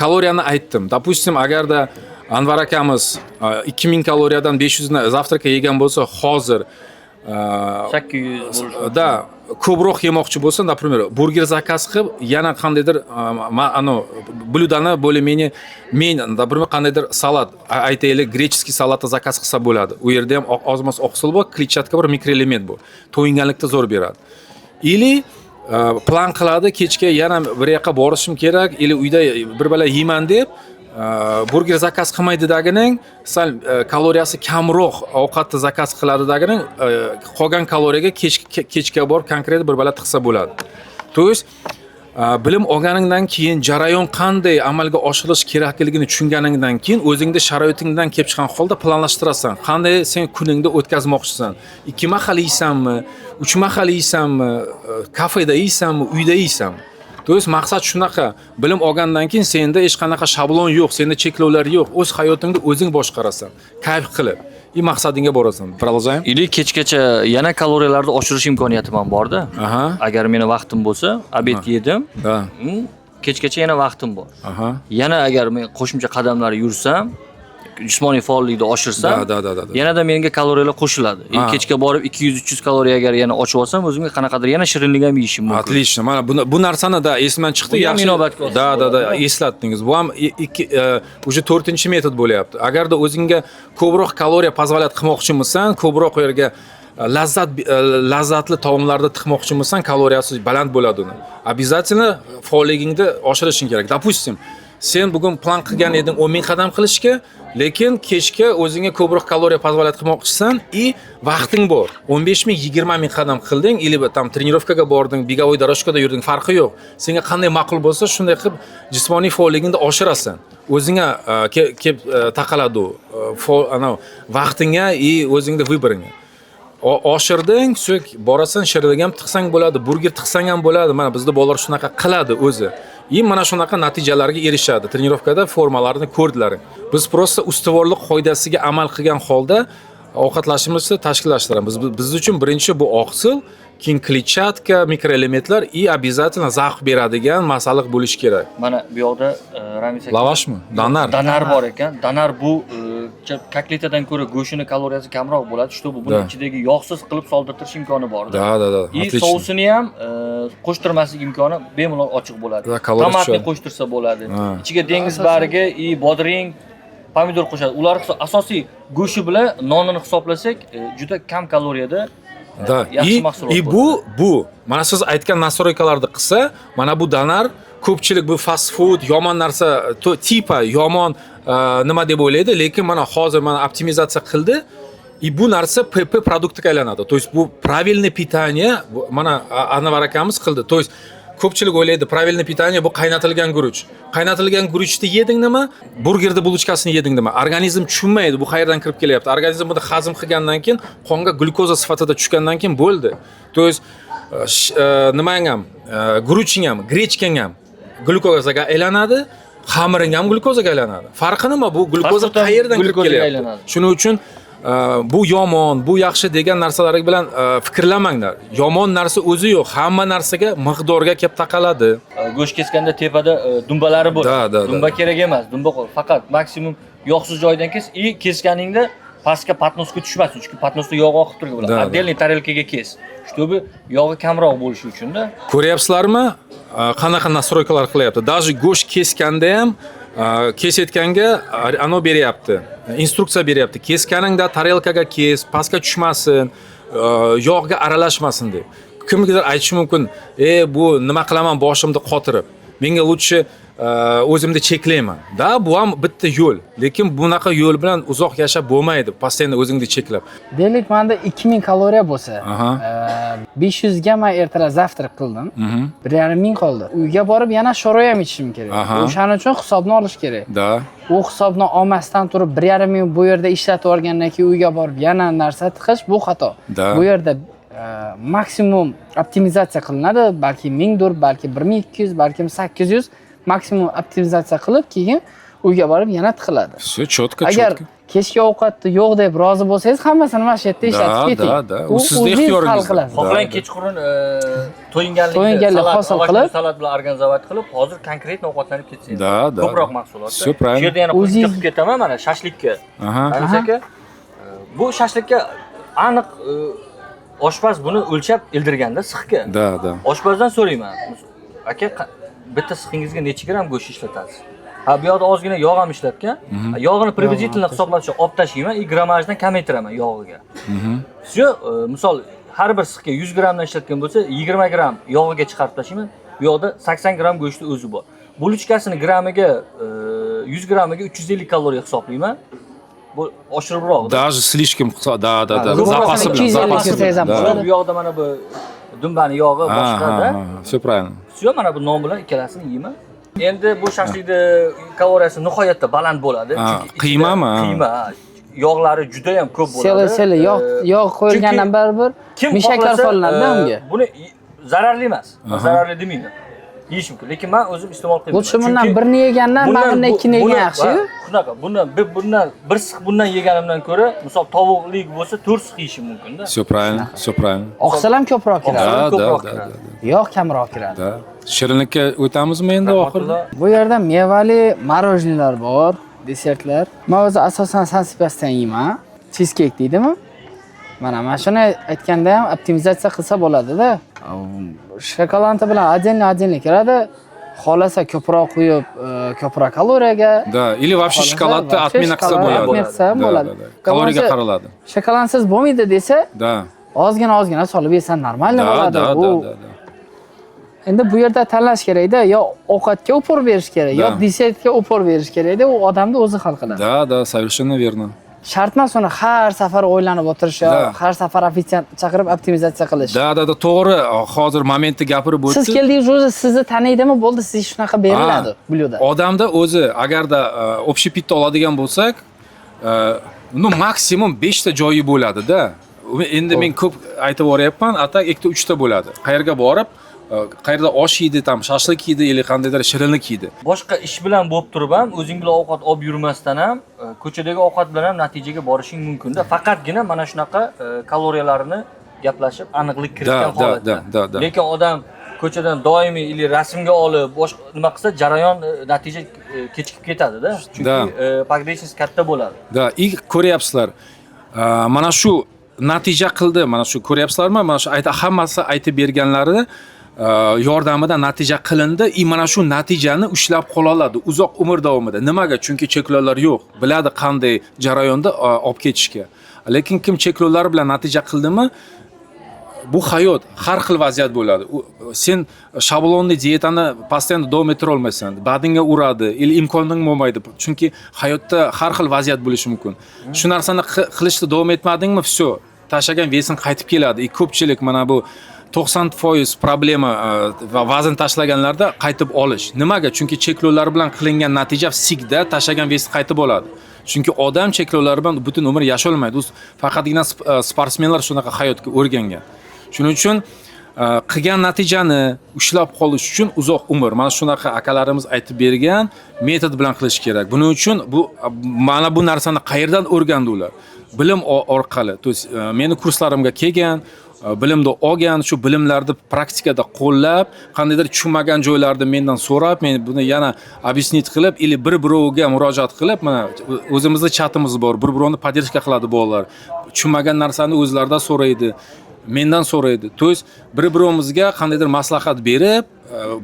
Kaloriyani aytdim. Допустим, agarda Anvar akamiz 2000 kaloriyadan 500 ni zavtraka yegan bo'lsa, hozir 800 da ko'proq yemoqchi bo'lsa, например, burger zakaz qilib, yana qandaydir bludani bo'limini men, например, qandaydir salat, aytaylik, grechеский salatni zakaz qilsa bo'ladi. U yerda ham ozmoz oqsil bor, kletchatka bor, mikroelement bor. To'yinganlikda zo'r beradi. Ili plan qiladi, kechga yana bir yoqqa borishim kerak, ili uyda bir bala yeyman deb burger zakaz qilmaydidagining sal kaloriyasi kamroq ovqatni zakaz qiladidagining qolgan kaloriyaga kechga borib konkret bir bala tiqsa bo'ladi. То есть bilim olganingdan keyin jarayon qanday amalga oshirish kerakligini tushunganingdan keyin o'zingni sharoitingdan kelib chiqqan holda planlashtirasan. Qanday sen kuningni o'tkazmoqchisan? 2 mahal yeysanmi, 3 mahal yeysanmi, kafeda yeysanmi, uyda yeysanmi? То есть maqsad shunaqa, bilim olgandan keyin senda hech qanaqa shablon yo'q, senda cheklovlar yo'q, o'z hayotingni o'zing boshqarasan, kayf qilib, maqsadingga borasan. Продолжаем. Или kechgacha yana kaloriyalarni oshirish imkoniyatim ham bor-da. Agar meni vaqtim bo'lsa, obed yedim. Kechgacha yana vaqtim bor. Yana agar men qo'shimcha qadamlar yursam, jismoniy faollikni oshirsam, yanada menga kaloriyalar qo'shiladi. Kechga borib 200-300 kaloriya agar yana ochib olsam, o'zimga qanaqadir yana shirinlik ham yeyishim mumkin. Отлично. Mana bu narsani da esman chiqdi, yaxshi inovatga eslatdingiz. Bu ham уже 4-metod bo'lyapti. Agarda o'zingga ko'proq kaloriya pozolat qilmoqchimisan, ko'proq u yerga lazzatli taomlarni tiqmoqchimisan, kaloriyasi baland bo'ladi uni. Обязательно faolligingni oshirishing kerak. Допустим, sen bugun plan qilgan eding 10 ming qadam qilishga, lekin kechga o'zingga ko'proq kaloriya pozolat qilmoqchisan и vaqting bor. 15 ming, 20 ming qadam qilding, или tam trenirovkaga bording, begovoy doroshkada yurding, farqi yo'q. Senga qanday ma'qul bo'lsa, shunday qilib jismoniy faolligingni oshirasan. O'zingga kelib taqaladi vaqtingga и o'zingning vyboringga. Oshirding, so'k borasan, shirlik ham tiqsang bo'ladi, burger tiqsang ham bo'ladi. Mana bizda bolalar shunaqa qiladi o'zi. Mana shunaqa natijalarga erishadi. Trenirovkada formalarni ko'rdilaring. Biz просто ustuvorlik qoidasiga amal qilgan holda ovqatlashimizni tashkillashtiramiz. Biz uchun birinchi bu oqsil, keyin kletchatka, mikroelementlar и обязательно zavq beradigan masalliq bo'lish kerak. Mana bu yoqda Ramiz aka. Lavashmi? Danar. Danar bor ekan. Danar bu kotletadan ko'ra go'shtning kaloriyasi kamroq bo'ladi. Shu buni ichidagi yog'siz qilib soldirtirish imkoni bor. Da. И sousini ham qo'shtirmaslik imkoni bemalol ochiq bo'ladi. Tomatni qo'shtirsa bo'ladi. Ichiga dengiz bargi, bodring, pomidor qo'shadi. Ular asosiy go'shti bilan nonini hisoblasak, juda kam kaloriyada da. yaxshi mahsulot. Bu mana siz aytgan nastroykalarni qilsa, mana bu danar ko'pchilik bu fast food, yomon narsa, tipa yomon nima deb o'ylaydi, lekin mana hozir mana optimizatsiya qildi. И bu narsa PP produktga aylanadi. То есть bu правильный питание, mana Anvar akamiz qildi. То есть ko'pchilik o'ylaydi, правильный питание bu qaynatilgan guruch. Qaynatilgan guruchni yeding nima? Burgerda bulochkasini yeding nima? Organizm tushunmaydi, bu qayerdan kirib kelyapti. Organizm buni hazm qilgandan keyin, qonga glyukoza sifatida tushgandan keyin bo'ldi. То есть nimang ham, guruching ham, grechkang ham glyukozaga aylanadi, xamiring ham glyukozaga aylanadi. Farqi nima? Bu glyukoza qayerdan kirib kelyapti? Shuning uchun bu yomon, bu yaxshi degan narsalar bilan fikrlamanglar. Yomon narsa o'zi yo'q. Hamma narsaga miqdorga kelib taqaladi. Go'sht keskanda tepada dumbalari bo'ladi. Dumba kerak emas. Dumba faqat maksimum yog'siz joydan kes, kesganingda pastga patnosga tushmasin. Chunki patnosda yog' oqib turgan bo'ladi. Отдельный tarelkaga kes. Чтобы yog'i kamroq bo'lishi uchun-da. Ko'ryapsizlarmi? Qanaqa настройкалар qilyapti. Даже go'sht keskanda ham kesayotganga ano beryapti. Instruksiya beryapti. Kesganingda tarelkaga kes, pastga tushmasin, yog'ga aralashmasin deb. Kimnikidir aytishi mumkin, bu nima qilaman boshimni qotirib. Menga lutchi o'zimni cheklayman. Da, bu ham bitta yo'l. Lekin bunaqa yo'l bilan uzoq yashab bo'lmaydi. Постоянно o'zingni cheklab. Deylik, menda 2000 kaloriya bo'lsa, 500 ga men ertalab zavtrak qildim. 1500 qoldi. Uyga borib yana sho'roy ham ichishim kerak. O'shaning uchun hisobni olish kerak. Da. U hisobni olmasdan turib 1500 bu yerda ishlatib olgandan keyin uyga borib yana narsa tiqish bu xato. Bu yerda maksimum optimizatsiya qilinadi, balki 1000 dur, balki 1200, balki 800 maksimum optimizatsiya qilib keyin uyga borib yana tiqiladi. Все четко. Agar kechki ovqatni yo'q deb rozi bo'lsangiz, hammasini mana shu yerda ishlatib keting. U sizning ixtiyoringiz. Xohlang kechqurun to'yinganlikni hosil qilib, salat bilan organizovat qilib, hozir konkret ovqatlanib ketsangiz. Ko'proq mahsulot. Все правильно. Bu yerda yana qo'shimcha qilib ketaman mana shashlikka. Aka, bu shashlikka aniq oshpaz buni o'lchab ildirganda sixga. Da. Oshpazdan so'rayman. Aka, bitta sixingizga necha gram go'sht ishlatasiz? Bu yoqda ozgina yog' ham ishlatgan. Yog'ini приблизительно hisoblashga olib tashlayman, gramajdan kamaytiraman yog'iga. Shu, misol har bir sixga 100 gramdan ishlatgan bo'lsa, 20 gram yog'iga chiqarib tashlayman. Bu yoqda 80 gram go'shtni o'zi bor. Bulochkasini gramiga 100 gramiga 350 kaloriya hisoblayman. Bu oshiribroq. Даже слишком, да. Запасы bilan. Bu yoqda mana bu dumbani yog'i boshqada. Все правильно. Shu mana bu non bilan ikkalasini yeyman. Endi bu shashlikni kaloriyasi nihoyatda baland bo'ladi. Qiymami? Qiyma. Yog'lari juda ham ko'p bo'ladi. Seli yog' qo'yilgandan baribir mishaklar solinadi unga. Buni zararli emas. Zararli demayman. Yeyish mumkin, lekin men o'zim iste'mol qilmayman. Bu bundan birini yegandan mana ikkini yegan yaxshi-ku. Shunaqa, bundan bir six bundan yeganimdan ko'ra, misol tovuqlik bo'lsa 4 six yeyishim mumkin-da. Все правильно. Oqsal ham ko'proq kiradi. Da. Yog' kamroq kiradi. Da. Shirinlikka o'tamizmi endi oxirida? Bu yerda mevali marojnilar bor, desertlar. Men o'zi asosan San Sebastian yeyman. Cheesecake deydimi? Mana shuni aytganda ham optimizatsiya qilsa bo'ladi-da. Shokolad bilan отдельно kiradi. Xolasa ko'proq quyib, ko'proq kaloriyaga. Da, или вообще shokoladni отмена qilsa bo'ladi. Kaloriyaga qaraladi. Shokoladsiz bo'lmaydi desa, da. Ozgina solib yesan normalniy bo'ladi. Da. Endi bu yerda tanlash kerak-da, yo ovqatga upor berish kerak, yo desertga upor berish kerak-da, u odamni o'zi hal qiladi. Da, совершенно верно. Shart emas uni har safar o'ylanib o'tirish yo har safar ofitsiant chaqirib optimizatsiya qilish. Da, to'g'ri. Hozir momentni gapirib o'tdi. Siz keldingiz, o'zi sizni taniydimi, bo'ldi, sizga shunaqa beriladi blyuda. Odamda o'zi agarda общепитda oladigan bo'lsak, maksimum 5 ta joyi bo'ladi-da. Endi men ko'p aytib o'ryapman, atak 2-3 ta bo'ladi. Qayerga borib, qayerda osh yeydi, tam shashlik yeydi, yoki qandaydir shirinlik yeydi. Boshqa ish bilan bo'lib turib ham, o'zing bilan ovqat olib yurmasdan ham, ko'chadagi ovqat bilan ham natijaga borishing mumkin-da. Faqatgina mana shunaqa kaloriyalarini gaplashib, aniqlik kiritgan holatda. Lekin odam ko'chadan doimiy ili rasmga olib, boshqa nima qilsa, jarayon natija kechikib ketadi-da. Chunki pogрешность katta bo'ladi. Da, ko'ryapsizlar. Mana shu natija qildi. Mana shu ko'ryapsizlarmi? Mana shu hammasi aytib berganlari yordamida natija qilindi. Mana shu natijani ushlab qola oladi uzoq umr davomida. Nimaga? Chunki cheklovlar yo'q. Biladi qanday jarayonda olib ketishga. Lekin kim cheklovlar bilan natija qildimi, bu hayot, har xil vaziyat bo'ladi. Sen shablonli dietani постоянно davom ettira olmaysan. Badanga uradi, imkoning bo'lmaydi. Chunki hayotda har xil vaziyat bo'lishi mumkin. Shu narsani qilishda davom etmadingmi, все, tashlagan vesing qaytib keladi. Ko'pchilik mana bu 90% problema va vazn tashlaganlarda qaytib olish. Nimaga? Chunki cheklovlar bilan qilingan natija sikda tashlagan vesi qaytib oladi. Chunki odam cheklovlar bilan butun umr yasholmaydi. U faqatgina sportsmenlar shunaqa hayotga o'rgangan. Shuning uchun qilgan natijani ushlab qolish uchun uzoq umr, mana shunaqa akalarimiz aytib bergan metod bilan qilish kerak. Buning uchun mana bu narsani qayerdan o'rgandi ular? Bilim orqali. To есть meni kurslarimga kelgan, bilimni olgan, shu bilimlarni praktikada qo'llab, qandaydir tushunmagan joylarda mendan so'rab, men buni yana объяснить qilib, или bir-birovga murojaat qilib, mana o'zimizning chatimiz bor, bir-birovni podдержка qiladi bolalar. Tushunmagan narsani o'zlaridan so'raydi, mendan so'raydi. To есть bir-birovimizga qandaydir maslahat berib,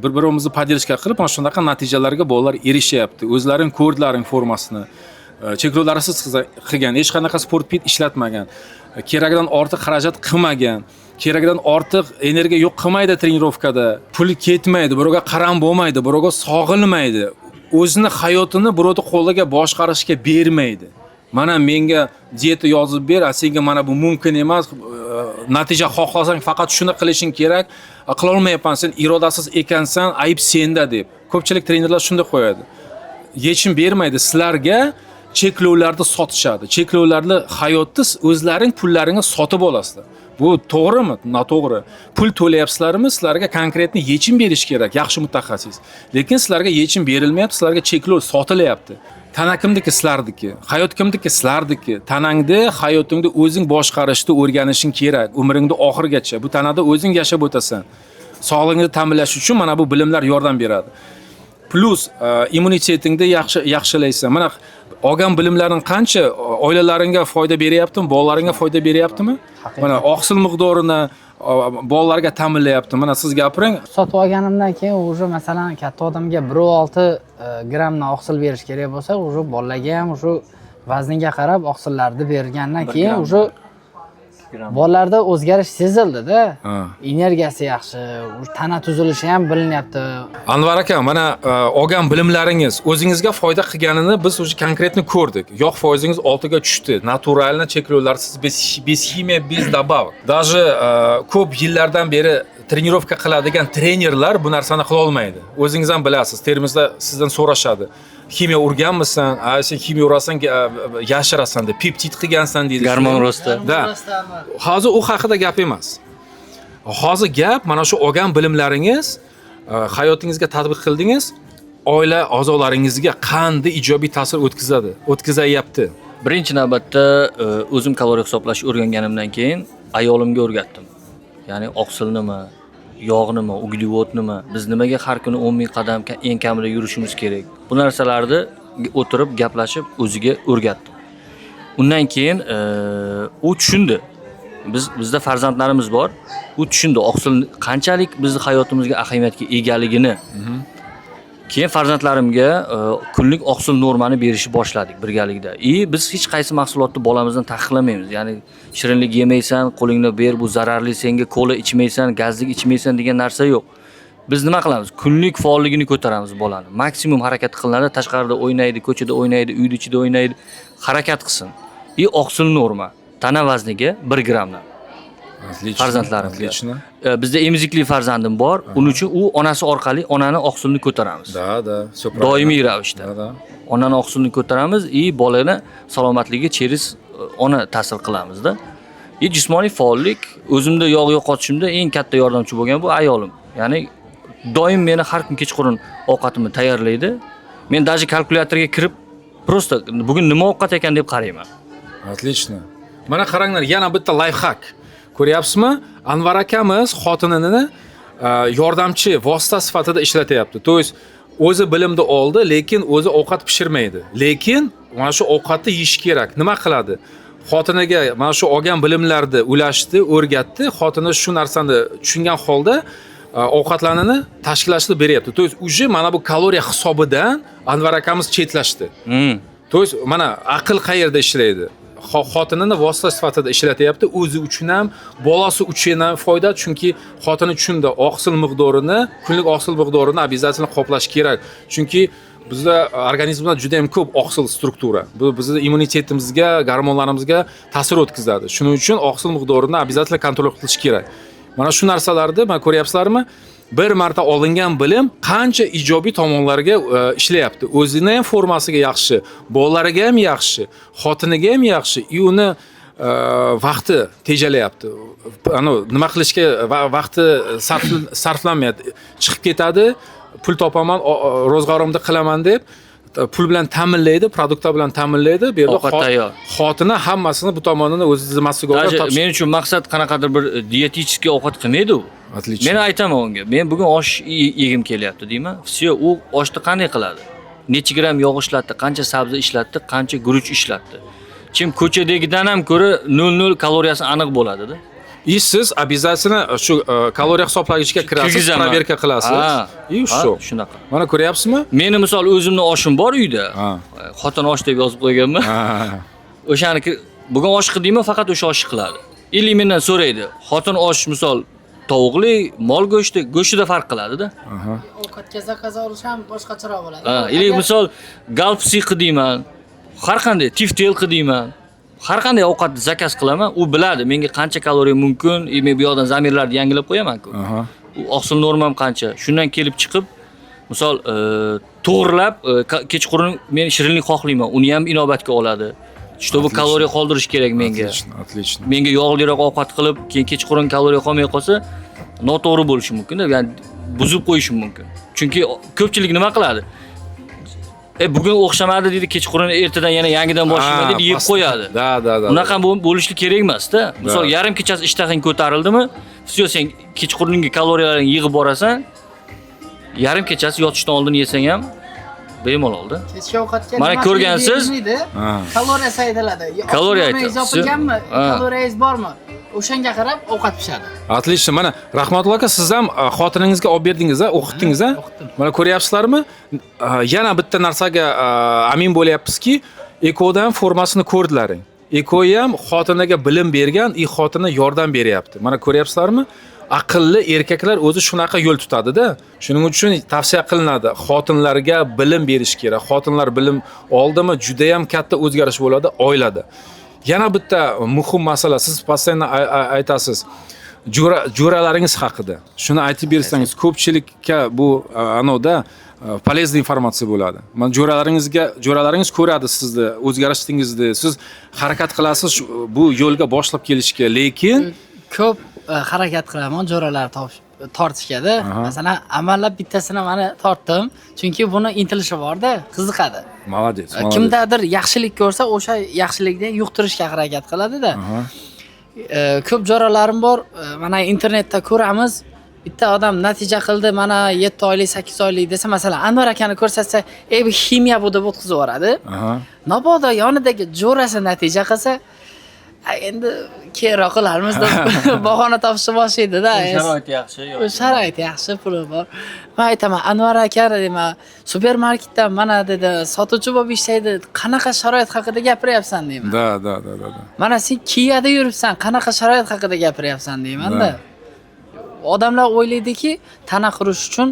bir-birimizni podдержка qilib, mana shunaqa natijalarga bolalar erishyapti. O'zlarining ko'rdlaring formasini cheklovlarsiz qilgan, hech qanaqa sport pit ishlatmagan, kerakdan ortiq xarajat qilmagan, kerakdan ortiq energiya yo'q qilmaydi trenirovkada, pul ketmaydi, birovga qaram bo'lmaydi, birovga sog'ilmaydi, o'zini hayotini birovning qo'liga boshqarishga bermaydi. Mana menga dieta yozib ber, senga mana bu mumkin emas, natija xohlasang faqat shuni qilishing kerak, qila olmayapsan, sen irodasiz ekansan, ayb senda deb. Ko'pchilik trenerlar shunday qo'yadi. Yechim bermaydi, sizlarga cheklovlarni sotishadi. Cheklovlarni hayotda o'zlaring pullaringni sotib olasizlar. Bu to'g'rimi? Noto'g'ri. Pul to'layapsizlarmi? Sizlarga konkretni yechim berish kerak, yaxshi mutaxassis. Lekin sizlarga yechim berilmayapti, sizlarga cheklov sotilyapti. Tana kimniki? Sizlarniki. Hayot kimniki? Sizlarniki. Tanangni, hayotingni o'zing boshqarishni o'rganishing kerak, umringni oxirigacha. Bu tanada o'zing yashab o'tasan. Sog'lig'ingni ta'minlash uchun mana bu bilimlar yordam beradi. Plus immunitetingni yaxshilaysan. Mana olgan bilimlaring qancha oilalaringga foyda beryaptimi, bolalaringga foyda beryaptimi? Mana oqsil miqdorini bolalarga ta'minlayapti. Mana siz gapiring. Sotib olganimdan keyin уже masalan katta odamga 1.6 grammdan oqsil berish kerak bo'lsa, уже bolalarga ham уже vazniga qarab oqsillarni bergandan keyin уже bolalarda o'zgarish sezildi-da. Energiyasi yaxshi, tana tuzilishi ham bilinyapti. Anvar aka, mana olgan bilimlaringiz o'zingizga foyda qilganini biz уже konkretni ko'rdik. Yog' foizingiz 6 ga tushdi. Naturalni cheklovlarsiz без химия, без добавок. Даже ko'p yillardan beri trenirovka qiladigan trenerlar bu narsani qila olmaydi. O'zingiz ham bilasiz, Termizda sizdan so'rashadi. Ximiya urganmisan? Sen ximiya urasan, yashirasan deb, peptid qilgansan deydi. Gormon ro'sti. Da. Hozir u haqida gap emas. Hozir gap mana shu olgan bilimlaringiz hayotingizga tatbiq qildingiz, oila a'zolaringizga qanday ijobiy ta'sir o'tkazayapti? Birinchi navbatda o'zim kaloriya hisoblash o'rganganimdan keyin ayolimga o'rgatdim. Ya'ni oqsil nima, yog' nima, uglevod nima, biz nimaga har kuni 10 ming qadam eng kamida yurishimiz kerak. Bu narsalarni o'tirib gaplashib o'ziga o'rgatdim. Undan keyin u tushundi. Bizda farzandlarimiz bor. U tushundi oqsil qanchalik bizning hayotimizga ahamiyatga egaligini. Keyin farzandlarimga kunlik oqsil normani berishni boshladik birgalikda. Biz hech qaysi mahsulotni bolamizdan taqiqlamaymiz. Ya'ni shirinlik yemaysan, qo'lingni ber, bu zararli, senga kola ichmaysan, gazlik ichmaysan degan narsa yo'q. Biz nima qilamiz? Kunlik faolligini ko'taramiz bolani. Maksimum harakat qilinadi, tashqarida o'ynaydi, ko'chada o'ynaydi, uyda ichida o'ynaydi, harakat qilsin. Oqsil norma, tana vazniga 1 grammdan. Farzandlarimga. Bizda emizikli farzandim bor. Uning uchun u onasi orqali onani oqsilni ko'taramiz. Da. Doimiy ravishda. Onani oqsilni ko'taramiz, bolani salomatligiga cheris ona ta'sir qilamizda. Jismoniy faollik o'zimda yog' yo'qotishimda eng katta yordamchi bo'lgan bu ayolim. Ya'ni doim meni har kun kechqurun ovqatimni tayyorlaydi. Men даже kalkulyatorga kirib, просто bugun nima ovqat ekan deb qarayman. Отлично. Mana qaranglar, yana bitta lifehack. Ko'ryapsizmi? Anvar akamiz xotinini yordamchi vosita sifatida ishlatyapti. To есть o'zi bilimni oldi, lekin o'zi ovqat pishirmaydi. Lekin mana shu ovqatni yeyish kerak. Nima qiladi? Xotiniga mana shu olgan bilimlarni ulashdi, o'rgatdi. Xotini shu narsani tushungan holda ovqatlarni tashkillashtirib beryapti. To есть уже mana bu kaloriya hisobidan Anvar akamiz chetlashdi. To есть mana aql qayerda ishlaydi? xotinini vosita sifatida ishlatyapti. O'zi uchun ham, bolasi uchun ham foyda, chunki xotini uchunda oqsil miqdorini, kunlik oqsil miqdorini обязательно qoplash kerak. Chunki bizda organizmda juda ham ko'p oqsil struktura. Bu bizning immunitetimizga, gormonlarimizga ta'sir o'tkazadi. Shuning uchun oqsil miqdorini обязательно kontrol qilish kerak. Mana shu narsalarni mana ko'ryapsizlarmi? Bir marta olingan bilim qancha ijobiy tomonlarga ishlayapti. O'zini ham formasiga yaxshi, bolalariga ham yaxshi, xotiniga ham yaxshi, uni vaqti tejalayapti. Nima qilishga vaqti sarflanmayapti. Chiqib ketadi, pul topaman, ro'zg'orimni qilaman deb pul bilan ta'minlaydi, produktlar bilan ta'minlaydi. Bu yerda xotini hammasini bu tomonini o'z zimmasiga olib, men uchun maqsad qanaqadir bir dietetik ovqat qilmaydi u. Men aytaman unga, men bugun osh yegim kelyapti deyman. Всё, u oshni qanday qiladi? Necha gram yog' ishlatdi, qancha sabzi ishlatdi, qancha guruch ishlatdi. Kim ko'chadagidan ham ko'ra 0 kaloriyasi aniq bo'ladi-da. Siz обязательно shu kaloriya hisoblagichga kirasiz, proverka qilasiz. Shu. Shunaqa. Mana ko'ryapsizmi? Meni misol o'zimni oshim bor uyda. Xotin osh deb yozib qo'yganman. O'shaniki bugun osh qildingmi, faqat o'sha oshni qiladi. Ili mendan so'raydi. Xotin osh misol tovuqli, mol go'shtida farq qiladi-da. Ovqatga zakaz olish ham boshqacharoq bo'ladi. Ili misol galpsi qildingman, har qanday tiftel qildingman. Har qanday ovqatni zakaz qilaman, u biladi menga qancha kaloriya mumkin, men bu yoqdan zamirlarni yangilab qo'yaman-ku. U oqsil normam qancha. Shundan kelib chiqib, misol to'g'rilab kechqurun men shirinlik xohlayman, uni ham inobatga oladi. Чтобы kaloriya qoldirish kerak menga. Отлично. Menga yog'liroq ovqat qilib, keyin kechqurun kaloriya qolmay qolsa, noto'g'ri bo'lishi mumkin-da, ya'ni buzib qo'yishi mumkin. Chunki ko'pchilik nima qiladi? Bugun o'xshamadi deydi, kechqurun ertadan yana yangidan boshlayman deb yeb qo'yadi. Da. Unaqa bo'lishi kerak emas-da. Misol yarim kechasi ishtahing ko'tarildimi, всё, sen kechqurungi kaloriyalaringni yig'ib borasan, yarim kechasi yotishdan oldin yesang ham bemalol-da. Kechki ovqatga mana ko'rgansiz, kaloriya saytiladi. Kaloriya aytasiz. Yopilganmi? Kaloriyangiz bormi? O'shanga qarab ovqat pishadi. Отлично. Mana Rahmatullo aka, siz ham xotiningizga olib berdingiz-a, o'qitdingiz-a? Mana ko'ryapsizlarmi? Yana bitta narsaga amin bo'lyapmizki, Ekodan formasini ko'rdilaring. Eko ham xotiniga bilim bergan, xotiniga yordam beryapti. Mana ko'ryapsizlarmi? Aqlli erkaklar o'zi shunaqa yo'l tutadi-da. Shuning uchun tavsiya qilinadi, xotinlarga bilim berish kerak. Xotinlar bilim oldimi, juda ham katta o'zgarish bo'ladi oilada. Yana bitta muhim masala, siz постоянно aytasiz jo'ralaringiz haqida. Shuni aytib bersangiz, ko'pchilikka bu anoda полезный informatsiya bo'ladi. Men jo'ralaringiz ko'radi sizni o'zgarishingizni, siz harakat qilasiz bu yo'lga boshlab kelishga, lekin ko'p harakat qilaman jo'ralar tortishgada. Masalan, amallab bittasini mana tortdim, chunki buni intilishi bor-da, qiziqadi. Молодец. Kimdadir yaxshilik ko'rsa, o'sha yaxshilikni yuqtirishga harakat qiladi-da. Ko'p jo'ralarim bor. Mana internetda ko'ramiz. Bitta odam natija qildi, mana 7 oylik, 8 oylik desa, masalan, Anvar akani ko'rsatsa, bu ximiya bu deb o'tkazib yuboradi. Mabodo yonidagi jo'rasi natija qilsa, endi keyinroq qilarmiz deb bahona topishni boshlaydi-da. Sharoit yaxshi, yo'q. Sharoit yaxshi, puli bor. Men aytaman, Anvar aka deyman, supermarketdan mana dedi, sotuvchi bo'lib ishlaydi, qanaqa sharoit haqida gapiryapsan deyman. Da. Mana sen Kiyada yuribsan, qanaqa sharoit haqida gapiryapsan deyman-da. Odamlar o'ylaydiki, tana qurish uchun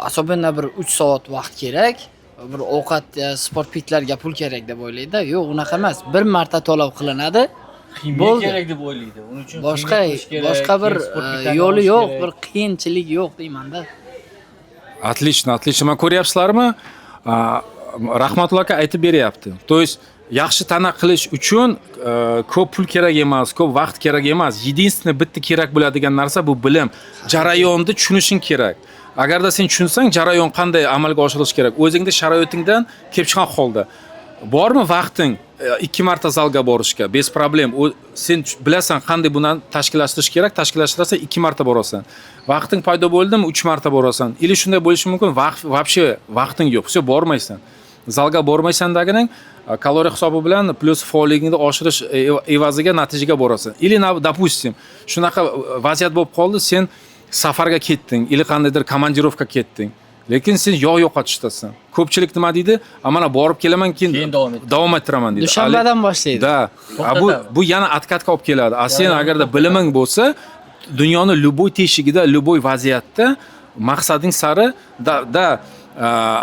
asoban bir 3 soat vaqt kerak, bir ovqat, sport pitlarga pul kerak deb o'ylaydi. Yo'q, unaqa emas. Bir marta to'lov qilinadi. Bo'ldi kerak deb o'ylaydi. Uning uchun boshqa bir yo'li yo'q, bir qiyinchilik yo'q deyman-da. Отлично. Men ko'ryapsizlarmi? Rahmatullo aka aytib beryapti. То есть yaxshi tana qilish uchun ko'p pul kerak emas, ko'p vaqt kerak emas. Единственное bitta kerak bo'ladigan narsa bu bilim. Jarayonni tushunishing kerak. Agarda sen tushunsang, jarayon qanday amalga oshirilishi kerak, o'zingda sharoitingdan kelib chiqqan holda. Bormi vaqting 2 marta zalga borishga? Bez problem. Sen bilasan qanday buni tashkillashtirish kerak, tashkillashtirsa 2 marta borasan. Vaqting paydo bo'ldimi 3 marta borasan. Ili shunday bo'lishi mumkin, вообще vaqting yo'q, все bormaysan. Zalga bormaysandagining kaloriya hisobi bilan plus faolligingni oshirish evaziga natijaga borasan. Ili допустим, shunaqa vaziyat bo'lib qoldi, sen safarga ketding, ili qandaydir komandirovka ketding. Lekin sen yog' yo'qotishdasan. Ko'pchilik nima deydi? Mana borib kelaman, keyin davom ettiraman deydi. Dushanbadan boshlaydi. Da. Bu yana atkatka olib keladi. Sen agarda biliming bo'lsa, dunyoni любой teshigida, любой vaziyatda maqsading sari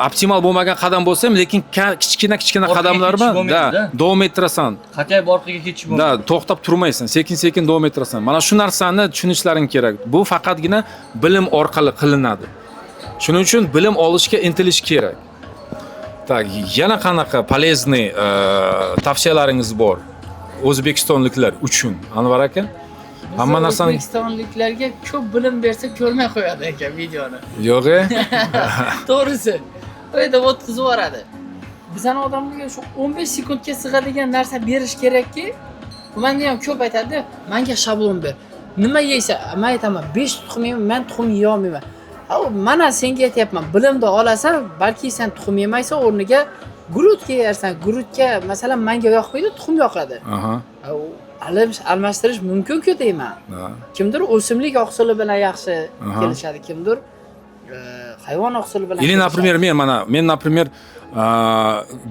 optimal bo'lmagan qadam bo'lsa ham, lekin kichkina qadamlar bilan davom ettirasan. Qat'iy orqaga ketish bo'lmaydi. To'xtab turmaysan, sekin davom ettirasan. Mana shu narsani tushunishlaring kerak. Bu faqatgina bilim orqali qilinadi. Shuning uchun bilim olishga intilish kerak. Tak, yana qanaqa полезный tavsiyalaringiz bor o'zbekistonliklar uchun, Anvar aka? Hamma narsani O'zbekistonliklarga ko'p bilim bersa ko'rmay qo'yadi ekan videoni. Yo'q-e? To'g'risi. Bu yerda o'tkazib yuboradi. Bizning odamlarga shu 15 sekundga sig'adigan narsa berish kerakki, menga ham ko'p aytadi, menga shablon ber. Nima yeysa, men aytaman, 5 tuxum yeyman, men tuxum yeya olmayman. Mana senga aytyapman, bilimni olasan, balki sen tuxum yemaysan, o'rniga gurutka yersan. Gurutka, masalan, menga yoqmaydi, tuxum yoqadi. Aha. Almashtirish mumkin-ku deyman. Kimdir o'simlik oqsili bilan yaxshi kelishadi, kimdir hayvon oqsili bilan. Или, например, men например,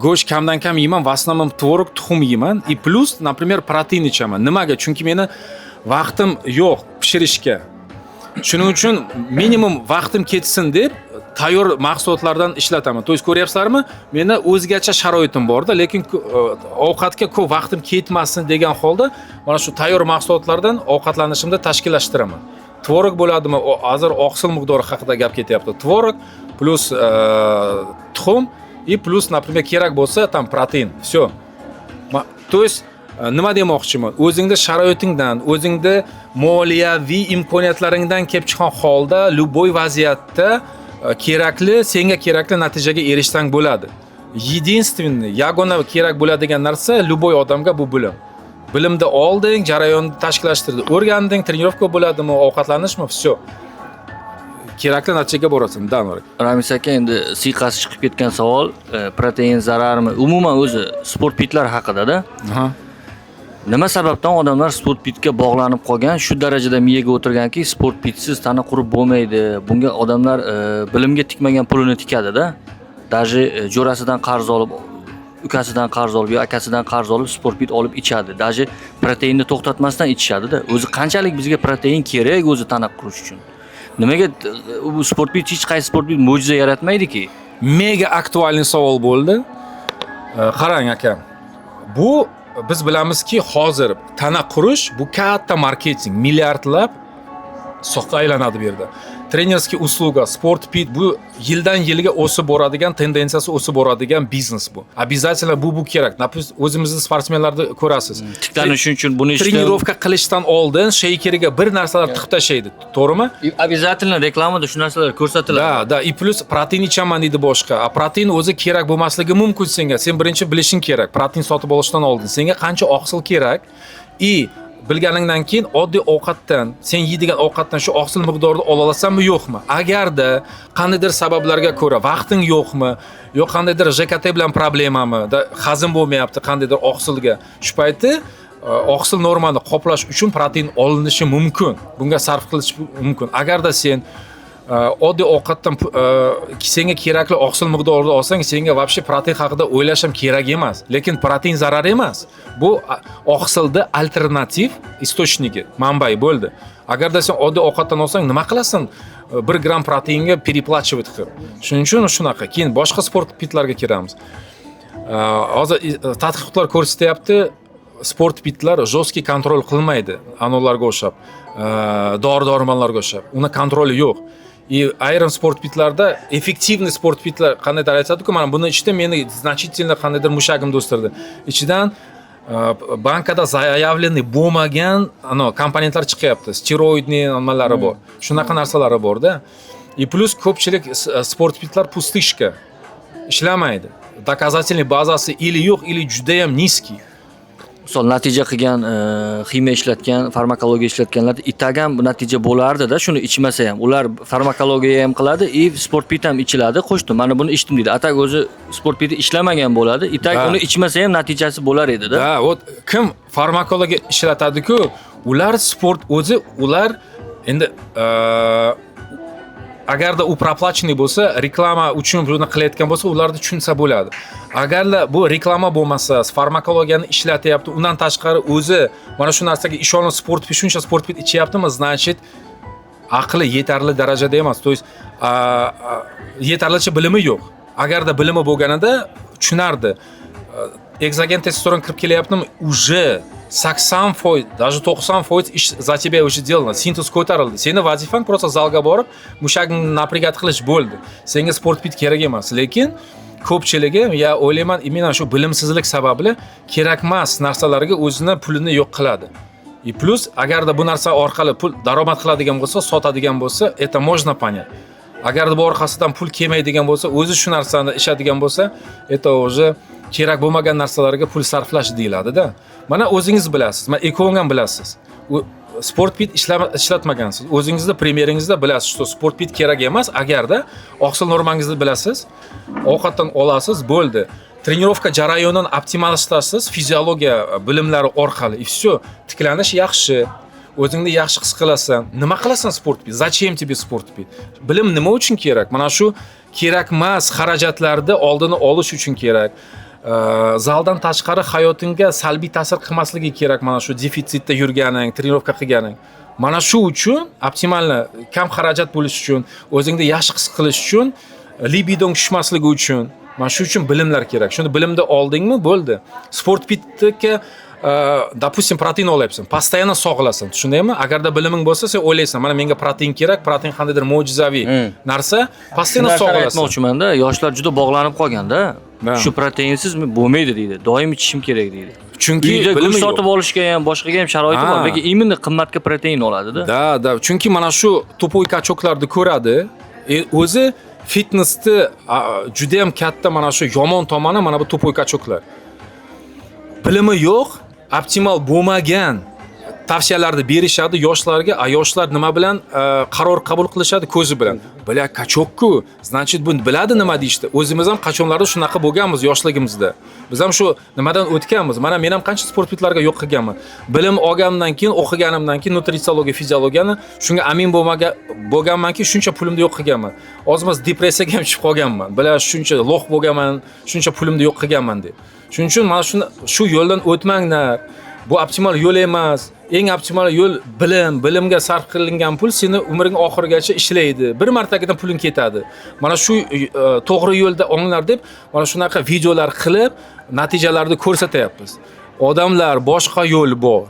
go'sht kamdan kam yeyman, в основном tvorog, tuxum yeyman, и plus, например, protein ichaman. Nimaga? Chunki meni vaqtim yo'q pishirishga. Shuning uchun minimum vaqtim ketsin deb tayyor mahsulotlardan ishlataman. To есть ko'ryapsizlarmi? Meni o'zgacha sharoitim bor-da, lekin ovqatga ko'p vaqtim ketmasin degan holda mana shu tayyor mahsulotlardan ovqatlanishimda tashkillashtiraman. Tvorog bo'ladimi? Hozir oqsil miqdori haqida gap ketyapti. Tvorog plus tuxum и plus, например, kerak bo'lsa tam protein. Всё. To есть nima demoqchiman? O'zingda sharoitingdan, o'zingda moliyaviy imkoniyatlaringdan kelib chiqqan holda любой vaziyatda senga kerakli natijaga erishsang bo'ladi. Единственный, yagona kerak bo'ladigan narsa любой odamga bu bilim. Bilimni olding, jarayonni tashkillashtirding, o'rganding, trenirovka bo'ladimi, ovqatlanishmi, всё. Kerakli natijaga borasan, Danvar. Ramis aka, endi siyqasi chiqib ketgan savol, protein zararmi? Umuman o'zi sport pitlar haqida-da. Nima sababdan odamlar sport pitga bog'lanib qolgan, shu darajada miyaga o'tirganki, sport pitsiz tana qurib bo'lmaydi. Bunga odamlar bilimga tikmagan pulini tikadi-da. Даже jo'rasidan qarz olib, ukasidan qarz olib, yo akasidan qarz olib sport pit olib ichadi. Даже proteinni to'xtatmasdan ichishadi-da. O'zi qanchalik bizga protein kerak o'zi tana qurish uchun. Nimaga bu sport pit, hech qaysi sport pit mo'jiza yaratmaydi-ki? Mega aktualniy savol bo'ldi. Qarang aka. Bu biz bilamizki, hozir tana qurish bu katta marketing, milliardlab soxta aylanadi bu yerda. Trenerskiy usluga, sport pit bu yildan yilga o'sib boradigan, tendensiyasi o'sib boradigan biznes bu. Обязательно bu kerak. O'zimizni sportsmenlarni ko'rasiz. Tiklanish uchun buni trenirovka qilishdan oldin sheykerga bir narsalar tiqib tashlaydi, to'g'rimi? Обязательно reklamada shu narsalar ko'rsatiladi. Da, и plus protein ichaman deydi boshqa. Protein o'zi kerak bo'lmasligi mumkin senga. Sen birinchi bilishing kerak. Protein sotib olishdan oldin senga qancha oqsil kerak и bilganingdan keyin oddiy ovqatdan, sen yeydigan ovqatdan shu oqsil miqdorini ola olasanmi, yo'qmi? Agarda qandaydir sabablarga ko'ra vaqting yo'qmi, yo qandaydir JKT bilan problemami, hazm bo'lmayapti qandaydir oqsilga, shu payti oqsil normani qoplash uchun protein olinishi mumkin. Bunga sarf qilish mumkin. Agarda sen oddiy ovqatdan senga kerakli oqsil miqdorini olsang, senga вообще protein haqida o'ylash ham kerak emas. Lekin protein zarar emas. Bu oqsilda alternativ istochnigi, manbai bo'ldi. Agarda sen oddiy ovqatdan olsang, nima qilasan? 1 gram proteinga переплачивать qilib. Shuning uchun shunaqa. Keyin boshqa sport pitlarga kiramiz. Hozir tadqiqotlar ko'rsatyapti, sport pitlar jostki kontrol qilmaydi anolarga o'xshab, dori-dormonlarga o'xshab. Uni kontroli yo'q. Ayrim sport pitlarda effektivniy sport pitlar qandaydir aytadi-ku, mana buni ichda meni значительно qandaydir mushagimni o'stirdi. Ichidan bankada заявленный bo'lmagan komponentlar chiqyapti. Steroidniy nimalari bor. Shunaqa narsalari bor-da. И plus ko'pchilik sport pitlar pustышка ishlamaydi. Доказательный bazasi ili yo'q, ili juda ham низкий. Misol natija qilgan, ximiya ishlatgan, farmakologiya ishlatganlar itagan natija bo'lardi-da, shuni ichmasa ham. Ular farmakologiya ham qiladi, sport pit ham ichiladi, qo'shdim. Mana buni ichdim deydi. Atak o'zi sport piti ishlamagan bo'ladi. Itak uni ichmasa ham natijasi bo'lar edi-da. Ha, kim farmakologiya ishlatadi-ku, ular sport o'zi, ular endi agarda u proplacheniy bo'lsa, reklama uchun buni qilayotgan bo'lsa, ularni tushunsa bo'ladi. Agarda bu reklama bo'lmasa, farmakologiyani ishlatyapti, undan tashqari o'zi mana shu narsaga ishonib shuncha sportpit ichyaptimi, значит, aqli yetarli darajada emas. To есть yetarlicha bilimi yo'q. Agarda bilimi bo'lganida tushunardi. Eksogen testosteron kirib kelyaptimi, уже 80%, даже 90% ish за тебя уже сделано. Sintez ko'tarildi. Seni vazifang просто zalga borib, mushagingni naprigat qilish bo'ldi. Senga sportpit kerak emas. Lekin ko'pchiligi ya o'ylayman, imенно shu bilimsizlik sababli kerak emas narsalarga o'zini pulini yo'q qiladi. И plus agarda bu narsa orqali pul daromad qiladigan bo'lsa, sotadigan bo'lsa, это можно понять. Agarda bu orqasidan pul kelmaydigan bo'lsa, o'zi shu narsani ishadigan bo'lsa, это уже kerak bo'lmagan narsalarga pul sarflash deyiladi-da. Mana o'zingiz bilasiz, mana ekong ham bilasiz. Sportpit ishlatmagansiz. O'zingizning primeringizda bilasiz, что sportpit kerak emas. Agarda oqsil normangizni bilasiz, ovqatdan olasiz, bo'ldi. Trenirovka jarayonini optimallashtirasiz, fiziologiya bilimlari orqali. И всё, tiklanish yaxshi. O'zingni yaxshi his qilasan. Nima qilasan sportpit? Zачем тебе sportpit? Bilim nima uchun kerak? Mana shu kerak emas xarajatlarni oldini olish uchun kerak. Zaldan tashqari hayotingga salbiy ta'sir qilmasligi kerak. Mana shu defitsitda yurganing, trenirovka qilganing. Mana shu uchun optimalni kam xarajat bo'lish uchun, o'zingni yaxshi his qilish uchun, libidong tushmasligi uchun, mana shu uchun bilimlar kerak. Shuni bilimni oldingmi, bo'ldi. Sportpitga допустим, protein olyapsan, постоянно sog'lasan, tushundingmi? Agarda biliming bo'lsa, sen o'ylaysan, mana menga protein kerak, protein qandaydir mo'jizaviy narsa, postoyanno sog'lasan. Aytmoqchiman-da, yoshlar juda bog'lanib qolganda, shu proteinsiz bo'lmaydi deydi. Doim ichishim kerak deydi. Chunki go'sht sotib olishga ham, boshqaga ham sharoiti bor, lekin именно qimmatga protein oladi-da. Da, chunki mana shu to'poy kachoklarni ko'radi, o'zi fitnessni juda ham katta mana shu yomon tomoni mana bu to'poy kachoklar. Bilimi yo'q, optimal bo'lmagan tavsiyalarni berishadi yoshlarga. Yoshlar nima bilan qaror qabul qilishadi? Ko'zi bilan. Bля, kachokku, значит, bu biladi nima deyishdi. O'zimiz ham qachonlarda shunaqa bo'lganmiz yoshligimizda. Biz ham shu nimadan o'tganmiz. Mana men ham qancha sportpitlarga yo'q qilganman. Bilim olganimdan keyin, o'qiganimdan keyin nutritsiyologiya, fiziologiyani shunga amin bo'lganmanki, shuncha pulimni yo'q qilganman. Ozmas depressiyaga ham tushib qolganman. Bля, shuncha lo'q bo'lganman, shuncha pulimni yo'q qilganman deb. Shuning uchun mana shu yo'ldan o'tmanglar. Bu optimal yo'l emas. Eng optimal yo'l bilimga sarf qilingan pul seni umring oxirigacha ishlaydi. Bir martagidan puling ketadi. Mana shu to'g'ri yo'lda olinglar deb mana shunaqa videolar qilib natijalarni ko'rsatyapmiz. Odamlar boshqa yo'l bor.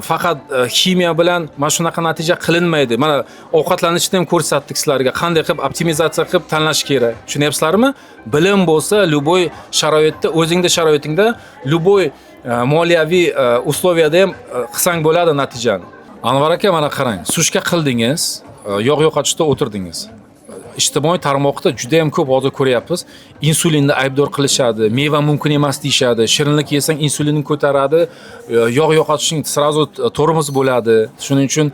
Faqat ximiya bilan mana shunaqa natija qilinmaydi. Mana ovqatlanishni ham ko'rsatdik sizlarga, qanday qilib optimizatsiya qilib tanlash kerak. Tushunyapsizlarmi? Bilim bo'lsa, любой sharoitda, o'zingda sharoitingda, любой moliyaviy условияda ham qilsang bo'ladi natijani. Anvar aka, mana qarang, sushka qildingiz, yog' yo'qotishda o'tirdingiz. Ijtimoiy tarmoqda juda ham ko'p hozir ko'ryapmiz. Insulinni aybdor qilishadi, meva mumkin emas deyshadi. Shirinlik yesang insulinni ko'taradi, yog' yo'qotishing sразу tormoz bo'ladi. Shuning uchun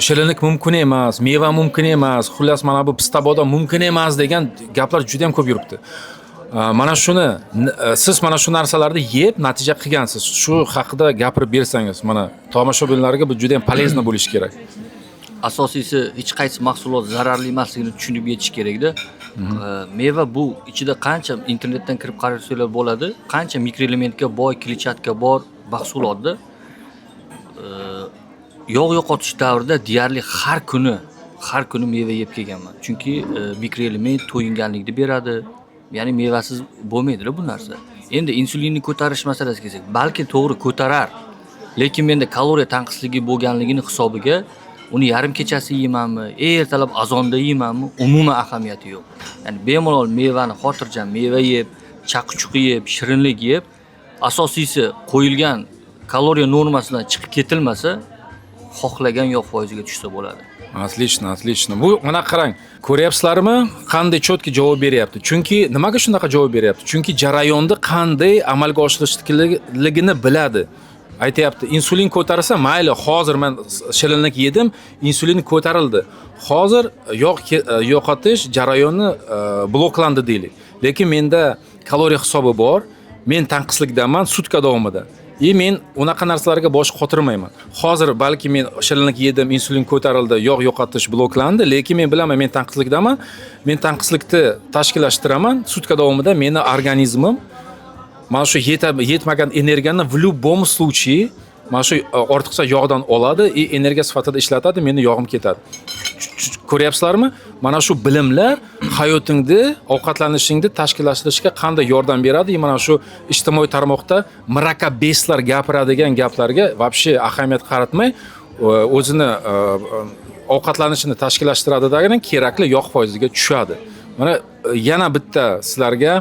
shirinlik mumkin emas, meva mumkin emas, xullas mana bu pista bodom mumkin emas degan gaplar juda ham ko'p yuribdi. Mana shuni siz mana shu narsalarni yeb natija qilgansiz. Shu haqida gapirib bersangiz, mana tomoshabinlarga bu juda ham полезно bo'lishi kerak. Asosiysi hech qaysi mahsulot zararli emasligini tushunib yetish kerakda. Meva bu ichida qancha internetdan kirib qarasanglar bo'ladi, qancha mikroelementga boy, kletchatka bor mahsulotda. Yog' yo'qotish davrida deyarli har kuni meva yeb kelganman. Chunki mikroelement to'yinganlikni beradi. Ya'ni mevasiz bo'lmaydi bu narsa. Endi insulinni ko'tarish masalasiga kelsak, balki to'g'ri ko'tarar, lekin menda kaloriya tanqisligi bo'lganligini hisobiga uni yarim kechasi yeymanmi, ertalab azonda yeymanmi, umuman ahamiyati yo'q. Ya'ni bemalol mevani xotirjam meva yeb, chaqichuqi yeb, shirinlik yeb, asosiysi qo'yilgan kaloriya normasidan chiqib ketilmasa, xohlagan yog' foiziga tushsa bo'ladi. Отлично. Bu mana qarang, ko'ryapsizlarmi? Qanday cho'tki javob beryapti. Chunki nimaga shunaqa javob beryapti? Chunki jarayonni qanday amalga oshirishligini biladi. Aytayapti, insulin ko'tarsa, mayli, hozir men shirinlik yedim, insulin ko'tarildi. Hozir yog' yo'qotish jarayoni bloklandi deylik. Lekin menda kaloriya hisobi bor. Men tanqislikdaman sutka davomida. Men unaqa narsalarga bosh qotirmayman. Hozir balki men shirinlik yedim, insulin ko'tarildi, yog' yo'qotish bloklandi, lekin men bilaman men tanqislikdaman. Men tanqislikni tashkillashtiraman. Sutka davomida meni organizmim mana shu yetmagan energiyani в любом случае mana shu ortiqcha yog'dan oladi, energiya sifatida ishlatadi, meni yog'im ketadi. Ko'ryapsizlarmi? Mana shu bilimlar hayotingni, ovqatlanishingni tashkillashtirishga qanday yordam beradi? Mana shu ijtimoiy tarmoqda murakkabeslar gapiradigan gaplarga вообще ahamiyat qaratmay, o'zini ovqatlanishini tashkillashtiradigan kerakli yog' foiziga tushadi. Mana yana bitta sizlarga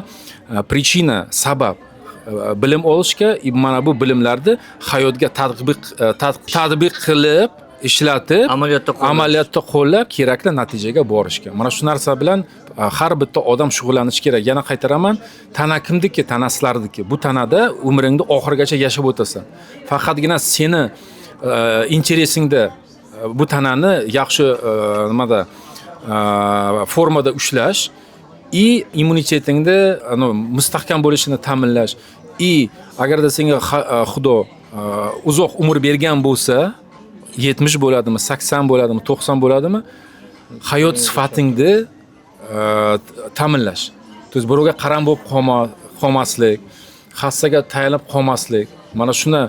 prichina, sabab bilim olishga, mana bu bilimlarni hayotga tatbiq qilib ishlatib, amaliyotda qo'llab kerakli natijaga borishga. Mana shu narsa bilan har bitta odam shug'ullanishi kerak. Yana qaytaraman, tana kimniki? Tana sizlarniki. Bu tanada umringni oxirigacha yashab o'tasan. Faqatgina seni interesingda bu tanani yaxshi nimada formada ushlash immunitetingni mustahkam bo'lishini ta'minlash agarda senga Xudo uzoq umr bergan bo'lsa, 70 bo'ladimi, 80 bo'ladimi, 90 bo'ladimi, hayot sifatingni ta'minlash. Birovga qaram bo'lib qolmaslik, hassaga tayanib qolmaslik. Mana shuni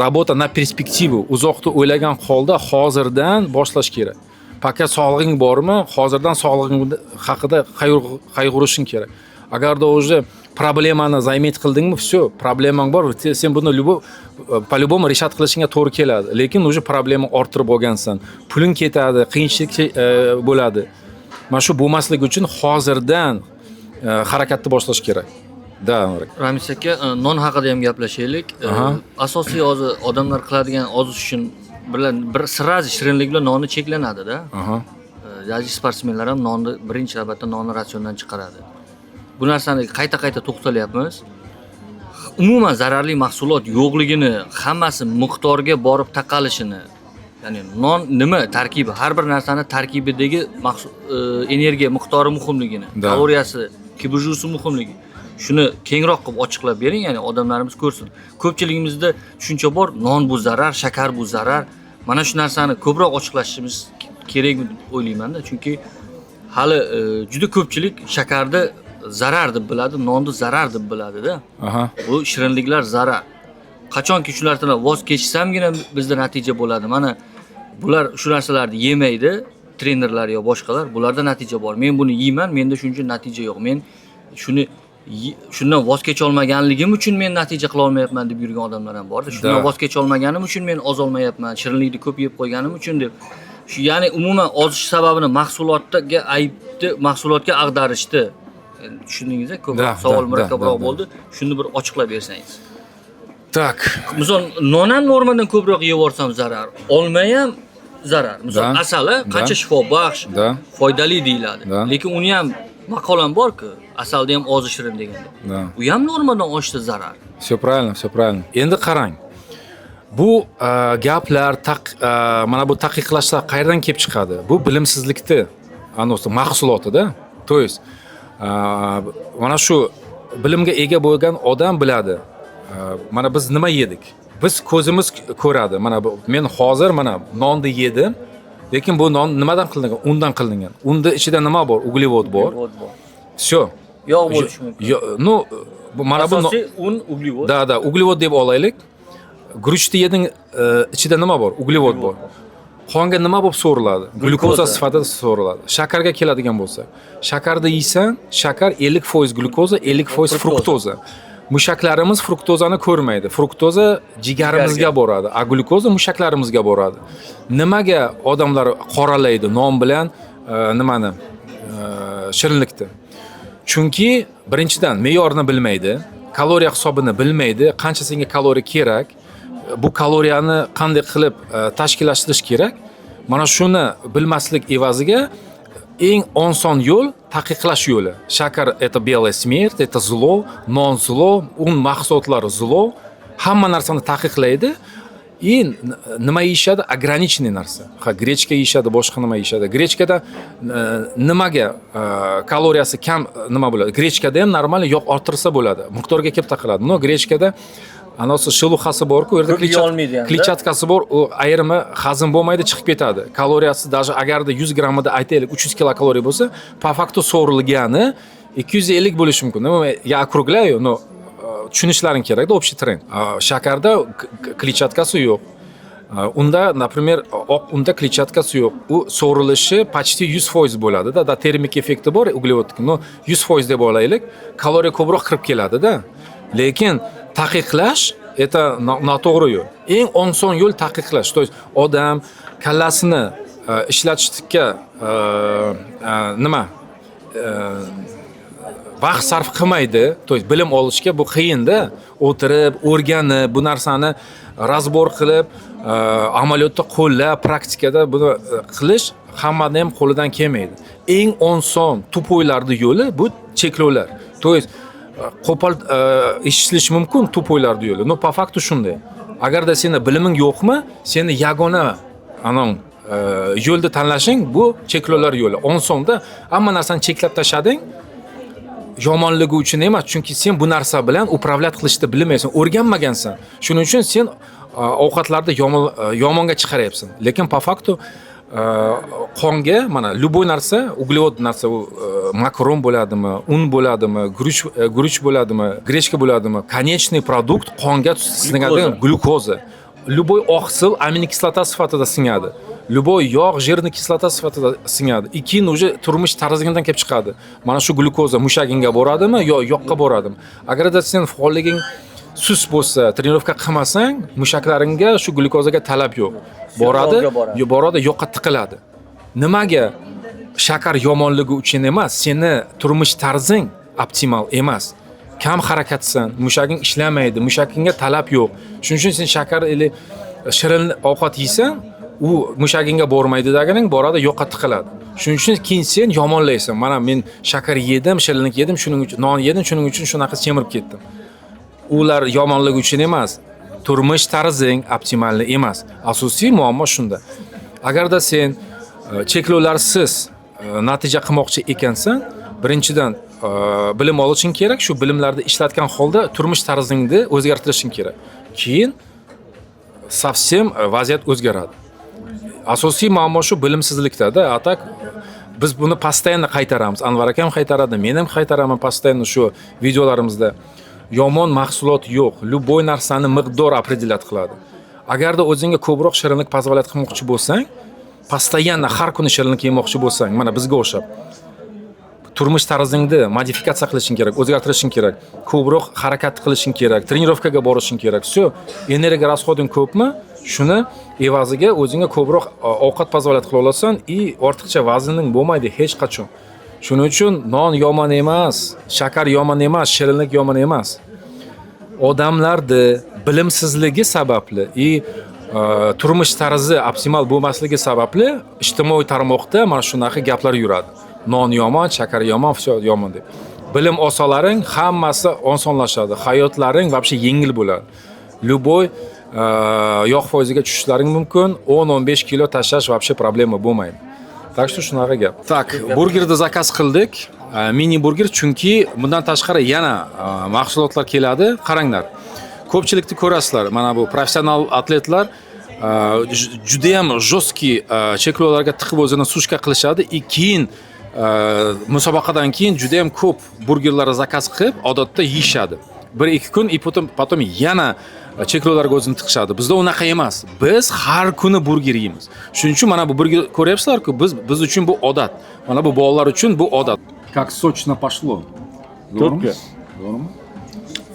работа на перспективу, uzoqni o'ylagan holda hozirdan boshlash kerak. Faqat sog'lig'ing bormi, hozirdan sog'lig'ing haqida qayg'urishing kerak. Agarda o'zi problemani zamet qildingmi, все, problemang bor, sen buni по-любому решать qilishingga to'g'ri keladi. Lekin o'zi problema orttirib olgansan. Puling ketadi, qiyinchilik bo'ladi. Mana shu bo'lmasligi uchun hozirdan harakatni boshlash kerak. Da, Ramiz aka, non haqida ham gaplashaylik. Asosiy odamlar qiladigan ozish uchun bir sirazi shirinlik bilan nonni cheklanadi-da. Yoki sportsmenlar ham nonni birinchi navbatda nonni ratsiondan chiqaradi. Bu narsani qayta to'xtalyapmiz. Umuman zararli mahsulot yo'qligini, hammasi miqdorga borib taqalishini, ya'ni non nima tarkibi, har bir narsani tarkibidagi energiya miqdori muhimligini, kaloriyasi, kibujisi muhimligi. Shuni kengroq qilib ochiqlab bering, ya'ni odamlarimiz ko'rsin. Ko'pchiligimizda tushuncha bor, non bu zarar, shakar bu zarar. Mana shu narsani ko'proq ochiqlashimiz kerakmi deb o'ylayman-da, chunki hali juda ko'pchilik shakarni zarar deb biladi, nonni zarar deb biladi-da. Bu shirinliklar zarar. Qachonki shulardan voz kechsamgina bizda natija bo'ladi. Mana bular shu narsalarni yemaydi, trenerlar yo boshqalar, bularda natija bor. Men buni yeyman, menda shuncha natija yo'q. Men shundan voz kecha olmaganligim uchun men natija qila olmayapman deb yurgan odamlar ham bor. Shundan voz kecha olmaganim uchun men oz olmayapman, shirinlikni ko'p yeb qo'yganim uchun deb. Shu ya'ni umuman ozish sababini mahsulotga ag'darishdi. Tushundingizmi? Ko'proq savol murakkabroq bo'ldi. Shuni bir ochiqlab bersangiz. Tak. Misol non ham normadan ko'proq yeb yorsam zarar, olma ham zarar. Misol asal qancha shifobaxsh, foydali deyiladi. Lekin uni ham maqolam bor-ku, asalda ham ozi shirin deganda. U ham normadan oshdi zarar. Все правильно. Endi qarang. Bu gaplar mana bu taqiqlashlar qayerdan kelib chiqadi? Bu bilimsizlikni mahsulotida. To есть mana shu bilimga ega bo'lgan odam biladi. Mana biz nima yedik? Biz ko'zimiz ko'radi. Mana men hozir mana nonni yedim. Lekin bu non nimadan qilingan? Undan qilingan. Unda ichida nima bor? Uglevod bor. Всё. Yog' bo'lishi mumkin. Ну, mana bu asosiy un, uglevod. Da, uglevod deb olaylik. Guruchni yeding, ichida nima bor? Uglevod bor. Qonga nima bo'lib so'riladi? Glyukoza sifatida so'riladi. Shakarga keladigan bo'lsa, shakarda yeysan, shakar 50% glyukoza, 50% fruktoza. Mushaklarimiz fruktozani ko'rmaydi. Fruktoza jigarimizga boradi, a glyukoza mushaklarimizga boradi. Nimaga odamlar qoralaydi non bilan nimani? Shirinlikni. Chunki birinchidan me'yorni bilmaydi, kaloriya hisobini bilmaydi, qancha senga kaloriya kerak, bu kaloriyani qanday qilib tashkillashtirish kerak. Mana shuni bilmaslik evaziga eng oson yo'l taqiqlash yo'li. Shakar это белая смерть, это зло, non zlo, un mahsulotlari zlo. Hamma narsani taqiqlaydi. Nima yeyishadi? Ограниченный narsa. Grechka yeyishadi, boshqa nima yeyishadi. Grechkada nimaga kaloriyasi kam nima bo'ladi? Grechkada ham normal yog' orttirsa bo'ladi. Miqdorga kelib taqiladi. No, grechkada Anosi shiluhasi bor-ku, u yerda Ko'p yeyolmaydi endi. kletchatkasi bor, u ayirma hazm bo'lmaydi, chiqib ketadi. Kaloriyasi даже agarda 100 grammida aytaylik 300 kilokaloriya bo'lsa, po faktu so'rilgani 250 bo'lishi mumkin. Nima я округляю, но tushunishlaring kerak-da общий trend. Shakarda kletchatkasi yo'q. Unda, например, oq unda kletchatkasi yo'q. U so'rilishi почти 100% bo'ladi-da. Da termik effekti bor uglevodning. No 100% deb olaylik, kaloriya ko'proq kirib keladi-da. Lekin taqiqlash это noto'g'ri yo'l. Eng oson yo'l taqiqlash. То есть odam kallasini ishlatishga nima vaqt sarf qilmaydi, то есть bilim olishga bu qiyin-da. O'tirib, o'rganib, bu narsani razbor qilib, amaliyotda qo'llab, praktikada buni qilish hammaning ham qo'lidan kelmaydi. Eng oson tupoylarning yo'li bu cheklovlar. То есть qo'pol eshitilishi mumkin tupoylarning yo'li. No по факту shunday. Agarda seni biliming yo'qmi, seni yagona anon yo'lni tanlashing bu cheklovlar yo'li. Osonda hamma narsani cheklab tashlading. Yomonligi uchun emas, chunki sen bu narsa bilan upravlat qilishni bilmaysan, o'rganmagansan. Shuning uchun sen ovqatlarda yomonga chiqaryapsan. Lekin po faktu qonga mana любой narsa, uglevod narsa, u makaron bo'ladimi, un bo'ladimi, guruch bo'ladimi, grechka bo'ladimi, konечный produkt qonga singadigan glyukoza. Любой oqsil aminokislota sifatida singadi. Любой yog', жирный kislota sifatida singadi. Keyin уже turmush tarzidan kelib chiqadi. Mana shu glyukoza mushagingga boradimi yo yoqqa boradimi? Agarda sen faolliging sus bo'lsa, trenirovka qilmasang, mushaklaringga shu glyukozaga talab yo'q. Boradi, yoqqa tiqiladi. Nimaga? Shakar yomonligi uchun emas, seni turmush tarzing optimal emas. Kam harakatsan, mushaging ishlamaydi, mushagingga talab yo'q. Shuning uchun sen shakar ili shirin ovqat yeysan, u mushagingga bormaydi deganing boradi, yo'qqa tiqiladi. Shuning uchun keyin sen yomonlaysan. Mana men shakar yedim, shirinlik yedim, shuning uchun non yedim, shuning uchun shunaqa semirib ketdim. Ular yomonligi uchun emas, turmush tarzing optimal emas. Asosiy muammo shunda. Agarda sen cheklovlarsiz natija qilmoqchi ekansan, birinchidan bilim olishing kerak, shu bilimlarni ishlatgan holda turmush tarzingni o'zgartirishing kerak. Keyin совсем vaziyat o'zgaradi. Asosiy muammo shu bilimsizlikda-da. Atak biz buni постоянно qaytaramiz. Anvar akam qaytaradi, men ham qaytaraman постоянно shu videolarimizda. Yomon mahsulot yo'q. Любой narsani miqdor определять qiladi. Agarda o'zingga ko'proq shirinlik позволять qilmoqchi bo'lsang, постоянно har kuni shirinlik yemoqchi bo'lsang, mana bizga o'xshab turmush tarzingni modifikatsiya qilishing kerak, o'zgartirishing kerak, ko'proq harakat qilishing kerak, trenirovkaga borishing kerak. Всё, energiya rasxoding ko'pmi? Shuni evaziga o'zingga ko'proq ovqat pozolat qila olasan и ortiqcha vazning bo'lmaydi hech qachon. Shuning uchun non yomon emas, shakar yomon emas, shirinlik yomon emas. Odamlarda bilimsizligi sababli и turmush tarzi optimal bo'lmasligi sababli ijtimoiy tarmoqda mana shunaqa gaplar yuradi. Non yomon, shakar yomon, yomon deb. Bilim olsalaring hammasi osonlashadi. Hayotlaring вообще yengil bo'ladi. Любой yog' foiziga tushishlaring mumkin, 10-15 kilo tashlash вообще problema bo'lmaydi. Так что shunaqa gap. Tak, burgerni zakaz qildik. Mini burger chunki bundan tashqari yana mahsulotlar keladi. Qaranglar. Ko'pchilikni ko'rasizlar. Mana bu professional atletlar juda ham jostki cheklovlarga tiqib o'zini sushka qilishadi. Keyin musobaqadan keyin juda ham ko'p burgerlarni zakaz qilib, odatda yeyishadi. 1-2 kun и потом yana cheklovlarga o'zini tiqishadi. Bizda unaqa emas. Biz har kuni burger yeymiz. Shuning uchun mana bu burger ko'ryapsizlar-ku, biz uchun bu odat. Mana bu bolalar uchun bu odat. Как сочно пошло. To'pga. To'g'rimi?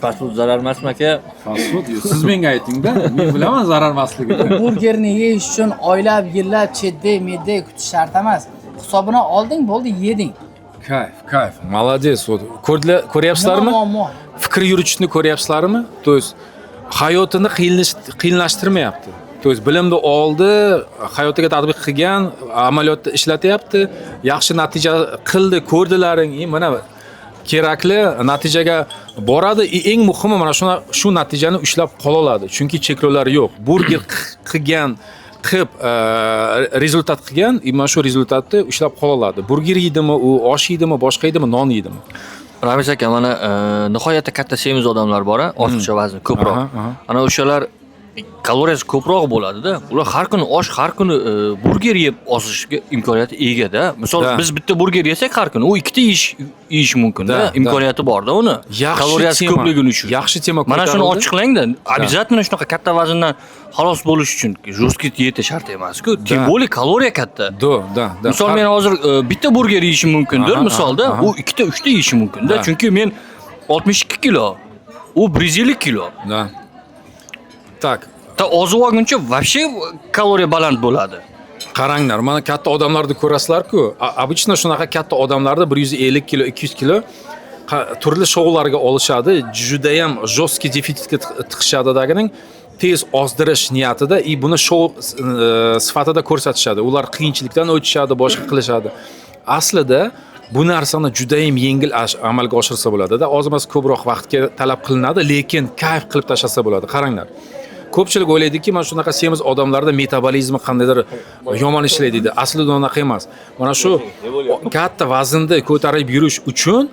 Fast food zarar emasmi aka? Fast food siz menga ayting-da. Men bilaman zarar emasligini. Burgerni yeyish uchun oylab, yillab chetda, medda kutish shart emas. Hisobini olding, bo'ldi, yeding. Kayf. Молодец. Ko'ryapsizlarmi? Fikr yuritishni ko'ryapsizlarmi? То есть hayotini qiyinlashtirmayapti. То есть bilimni oldi, hayotiga tatbiq qilgan, amaliyotda ishlatyapti, yaxshi natija qildi, ko'rdilaring, mana kerakli natijaga boradi. Eng muhimi mana shu natijani ushlab qola oladi. Chunki cheklovlar yo'q. Burger qilgan, rezultat qilgan, mana shu rezultatni ushlab qola oladi. Burger yeydimi, u osh yeydimi, boshqa yeydimi, non yeydimi. Ramiz aka, mana nihoyatda katta semiz odamlar bor, ortiqcha vazn ko'proq. Ana o'shalar kaloriyasi ko'proq bo'ladi-da. Ular har kuni osh, har kuni burger yeb ozishga imkoniyati ega-da. Misol biz bitta burger yesak har kuni, u ikkita yeyish mumkin-da. Imkoniyati bor-da uni. Kaloriyasi ko'pligini uchun. Yaxshi tema ko'tarildi. Mana shuni ochiqlang-da. Обязательно shunaqa katta vazndan xalos bo'lish uchun жесткий diyeta shart emas-ku. Tем более kaloriya katta. Da. Misol men hozir bitta burger yeyishim mumkindir, misolda, u ikkita, uchta yeyishim mumkin-da. Chunki men 62 kilo, u 150 kilo. Da. Tak. Ta ozib olguncha вообще kaloriya baland bo'ladi. Qaranglar, mana katta odamlarni ko'rasizlar-ku. Обычно shunaqa katta odamlarni 150 kilo, 200 kilo turli shoularga olishadi. Juda ham жесткий defitsitga tiqishadidagining tez ozdirish niyatida buni shou sifatida ko'rsatishadi. Ular qiyinchilikdan o'tishadi, boshqa qilishadi. Aslida bu narsani juda ham yengil amalga oshirsa bo'ladi-da. Ozimas ko'proq vaqtga talab qilinadi, lekin kayf qilib tashlasa bo'ladi. Qaranglar. Ko'pchilik o'ylaydiki, mana shunaqa semiz odamlarda metabolizmi qandaydir yomon ishlaydi deydi. Aslida unaqa emas. Mana shu katta vaznni ko'tarib yurish uchun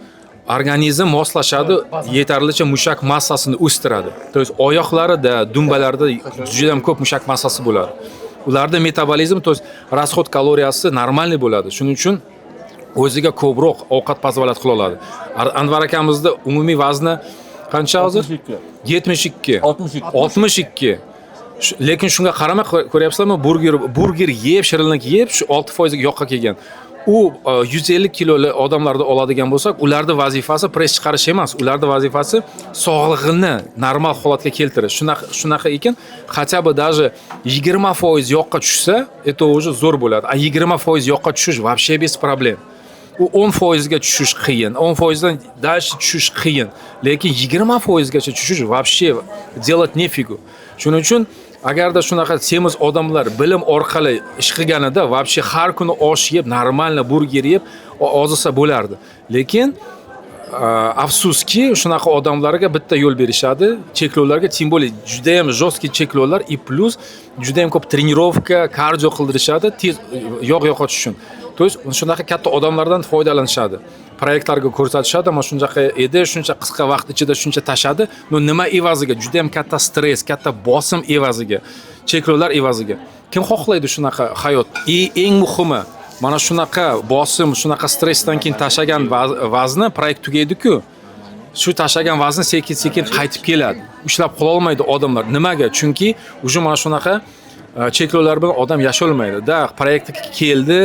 organizm moslashadi, yetarlicha mushak massasini o'stiradi. To есть oyoqlarida, dumbalarda juda ham ko'p mushak massasi bo'ladi. Ularda metabolizm, to есть расход kaloriyasi normal bo'ladi. Shuning uchun o'ziga ko'proq ovqat pozolat qila oladi. Anvar akamizda umumiy vazni qancha hozir? 72. 62. Lekin shunga qaramay ko'ryapsizlarmi? Burger yeb, shirinlik yeb, shu 6% ga yoqqa kelgan. U 150 kiloli odamlarda oladigan bo'lsak, ularning vazifasi press chiqarish emas, ularning vazifasi sog'lig'ini normal holatga keltirish. Shunaqa ekan, хотя бы даже 20% yoqqa tushsa, это уже zo'r bo'ladi. A 20% yoqqa tushish вообще без проблем. U 10% ga tushish qiyin, 10% dan дальше tushish qiyin. Lekin 20% gacha tushish вообще делать нефигу. Shuning uchun agarda shunaqa semiz odamlar bilim orqali ish qilganida вообще har kuni osh yeb, normalniy burger yeb ozisa bo'lardi. Lekin afsuski shunaqa odamlarga bitta yo'l berishadi, cheklovlarga, tем более juda ham жесткий cheklovlar и plus juda ham ko'p trenirovka, kardio qildirishadi, tez yog' yo'qotish uchun. То есть shunaqa katta odamlardan foydalanishadi. Proyektlarga ko'rsatishadi, mana shuncha edi, shuncha qisqa vaqt ichida shuncha tashadi. Nima evaziga? Juda ham katta stress, katta bosim evaziga, cheklovlar evaziga. Kim xohlaydi shunaqa hayot? Eng muhimi, mana shunaqa bosim, shunaqa stressdan keyin tashagan vazni proyekt tugaydi-ku. Shu tashagan vazni sekin-sekin qaytib keladi. Ushlab qola olmaydi odamlar. Nimaga? Chunki uje mana shunaqa cheklovlar bilan odam yasholmaydi. Da, proyektga keldi,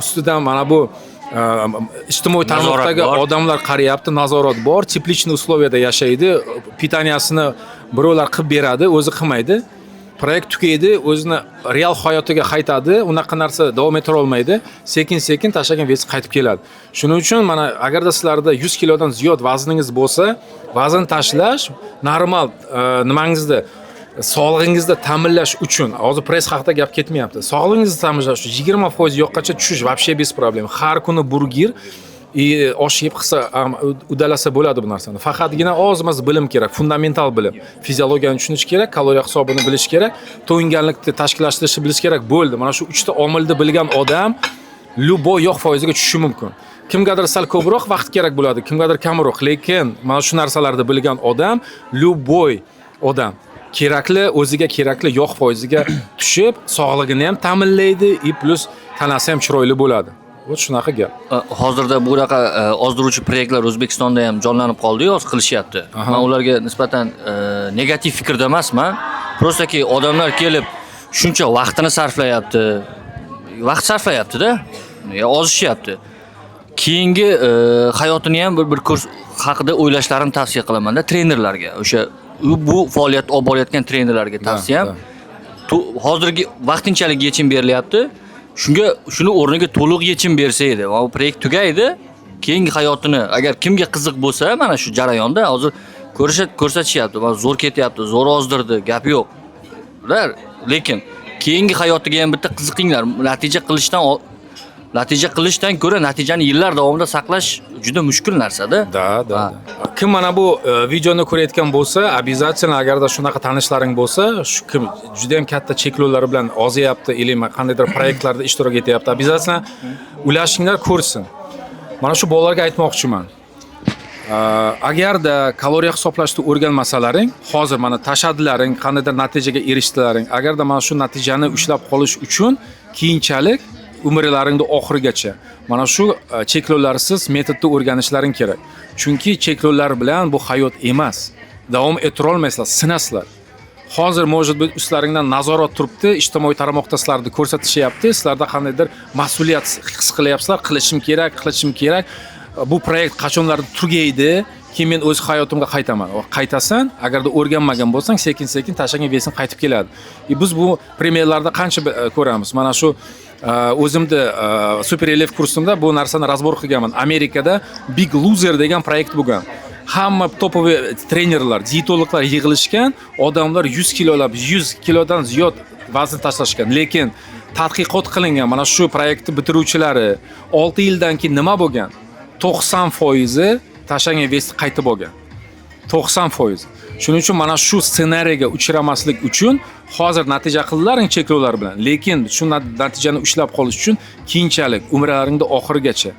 ustidan mana bu ijtimoiy tarmoqdagi odamlar qarayapti, nazorat bor, teplichniy условияda yashaydi, pitaniyasini birovlar qilib beradi, o'zi qilmaydi. Proyekt tugaydi, o'zini real hayotiga qaytadi, unaqa narsa davom etira olmaydi, sekin-sekin tashlagan vesi qaytib keladi. Shuning uchun mana agarda sizlarda 100 kilodan ziyod vazningiz bo'lsa, vazn tashlash normal nimangizda sog'lig'ingizni ta'minlash uchun, hozir press haqida gap ketmayapti. Sog'lig'ingizni ta'minlash uchun 20% yoqqacha tushish вообще без problem. Har kuni burger osh yeb qilsa, uddalasa bo'ladi bu narsani. Faqatgina ozmas bilim kerak, fundamental bilim. Fiziologiyani tushunish kerak, kaloriya hisobini bilish kerak, to'yinganlikni tashkillashtirishni bilish kerak, bo'ldi. Mana shu 3 ta omilni bilgan odam любой yog' foiziga tushishi mumkin. Kimgadir sal ko'proq vaqt kerak bo'ladi, kimgadir kamroq, lekin mana shu narsalarni bilgan odam любой odam kerakli, o'ziga kerakli yog' foiziga tushib, sog'lig'ini ham ta'minlaydi, plus tanasi ham chiroyli bo'ladi. Bu shunaqa gap. Hozirda bunaqa ozdiruvchi proyektlar O'zbekistonda ham jonlanib qoldi, yoz qilishyapti. Men ularga nisbatan negativ fikrda emasman. Prostaki odamlar kelib shuncha vaqtini sarflayapti. Vaqt sarflayapti-da, ozishyapti. Keyingi hayotini ham bir kurs haqida o'ylashlarini tavsiya qilaman-da trenerlarga. O'sha bu faoliyat olib borayotgan trenerlarga tavsiyam. Hozirgi vaqtinchalik yechim berilyapti. Shuni o'rniga to'liq yechim bersa edi, va bu proyekt tugaydi. Keyingi hayotini agar kimga qiziq bo'lsa, mana shu jarayonda hozir ko'rsatishyapti, va zo'r ketyapti, zo'r ozdirdi, gap yo'q. Lekin keyingi hayotiga ham bitta qiziqinglar. Natija qilishdan ko'ra natijani yillar davomida saqlash juda mushkul narsa-da. Da. Kim mana bu videoni ko'rayotgan bo'lsa, обязательно agarda shunaqa tanishlaring bo'lsa, shu kim juda ham katta cheklovlar bilan ozyapti, ilmi qandaydir proyektlarda ishtirok etyapti, обязательно ulashinglar ko'rsin. Mana shu bolalarga aytmoqchiman. agarda kaloriya hisoblashni o'rganmasalaring, hozir mana tashadilaring, qandaydir natijaga erishdilaring, agarda mana shu natijani ushlab qolish uchun keyinchalik umrlaringning oxirigacha mana shu cheklovlarsiz metodni o'rganishlaring kerak. Chunki cheklovlar bilan bu hayot emas. Davom ettira olmaysizlar, sinasizlar. Hozir может быть ustlaringdan nazorat turibdi, ijtimoiy tarmoqda sizlarni ko'rsatishyapti, sizlarda qandaydir mas'uliyat his qilyapsizlar, qilishim kerak. Bu proyekt qachonlardir tugaydi, keyin men o'z hayotimga qaytaman. Qaytasan, agarda o'rganmagan bo'lsang, sekin-sekin tashlagan vesing qaytib keladi. Biz bu premyerlarda qancha ko'ramiz. Mana shu o'zimda Super Elef kursimda bu narsani razbor qilganman. Amerikada Big Loser degan proyekt bo'lgan. Hamma topoviy trenerlar, dietologlar yig'ilishgan, odamlar 100 kilodan ziyod vazn tashlashgan. Lekin tadqiqot qilingan, mana shu proyektni bitiruvchilari 6 yildan keyin nima bo'lgan? 90% tashlagan vesi qaytib olgan. 90%. Shuning uchun mana shu ssenariyga uchramaslik uchun hozir natija qildilaring cheklovlar bilan, lekin shu natijani ushlab qolish uchun keyinchalik umrlaringning oxirigacha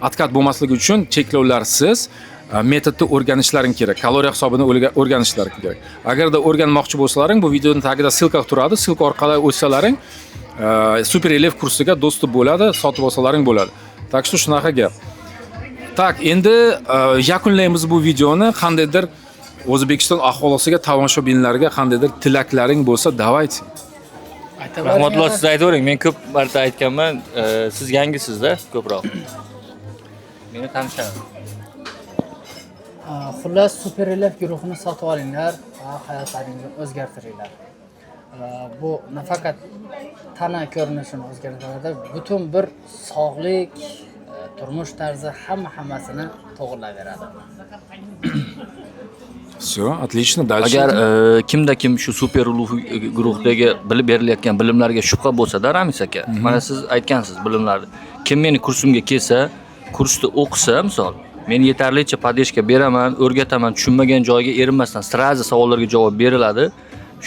atkat bo'lmasligi uchun cheklovlarsiz metodni o'rganishlaring kerak. Kaloriya hisobini o'rganishlaring kerak. Agarda o'rganmoqchi bo'lsalaring, bu videoning tagida silka turadi. Silka orqali o'tsalaring, Super Elef kursiga dostуп bo'ladi, sotib olsalaring bo'ladi. Tak что shunaqa gap. Tak, endi yakunlaymiz bu videoni. Qandaydir O'zbekiston aholisiga, tomoshabinlarga qandaydir tilaklaring bo'lsa, davaychi. Rahmatulloh, siz aytavering. Men ko'p marta aytganman, siz yangisizda ko'proq. Meni tanishaman. Xullas Super Elef guruhini sotib olinglar va hayotlaringizni o'zgartiringlar. Bu nafaqat tana ko'rinishini o'zgartiradi, butun bir sog'lik, turmush tarzi hammasini to'g'rilayveradi. Все, отлично. Дальше. Agar kimda kim shu Super Elef guruhdagi bilib berilayotgan bilimlarga shubha bo'lsa-da, Ramiz aka, mana siz aytgansiz bilimlarni. Kim meni kursimga kelsa, kursni o'qisa, misol, men yetarlicha podeshka beraman, o'rgataman, tushunmagan joyiga erinmasdan sirazi savollarga javob beriladi.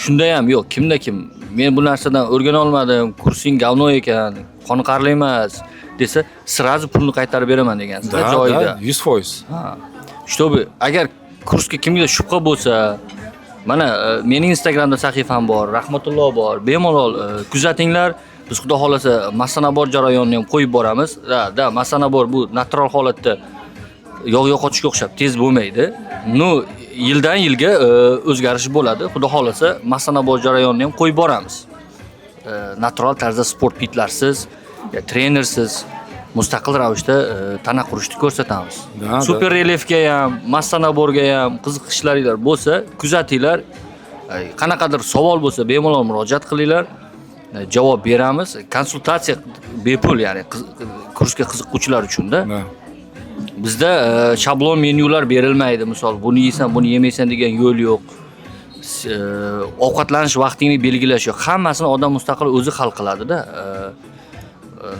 Shunda ham yo'q, kimda kim men bu narsadan o'rgana olmadim, kursing gavno ekan, qoniqarli emas desa, sirazi pulni qaytarib beraman degansiz joyida. 100%. Ha. Чтобы agar kursga kimga shubha bo'lsa, mana mening Instagramda sahifam bor, Rahmatulloh bor. Bemalol kuzatinglar. Biz xudo xolasa masanabor jarayonini ham qo'yib boramiz. Da, masanabor bu natural holatda yog' yo'qotishga o'xshab tez bo'lmaydi. Yildan yilga o'zgarish bo'ladi. Xudo xolasa masanabor jarayonini ham qo'yib boramiz. Natural tarzda sport kitlarsiz, trenersiz mustaqil ravishda tana qurishni ko'rsatamiz. Super Elefga ham, massanaborga ham qiziqishlaringlar bo'lsa, kuzatinglar. Qanaqadir savol bo'lsa, bemalol murojaat qilinglar. Javob beramiz. Konsultatsiya bepul, ya'ni kursga qiziquvchilar uchun-da. Bizda shablon menyular berilmaydi. Misol, buni yeysan, buni yemaysan degan yo'l yo'q. Ovqatlanish vaqtingni belgilash yo'q. Hammasini odam mustaqil o'zi hal qiladi-da.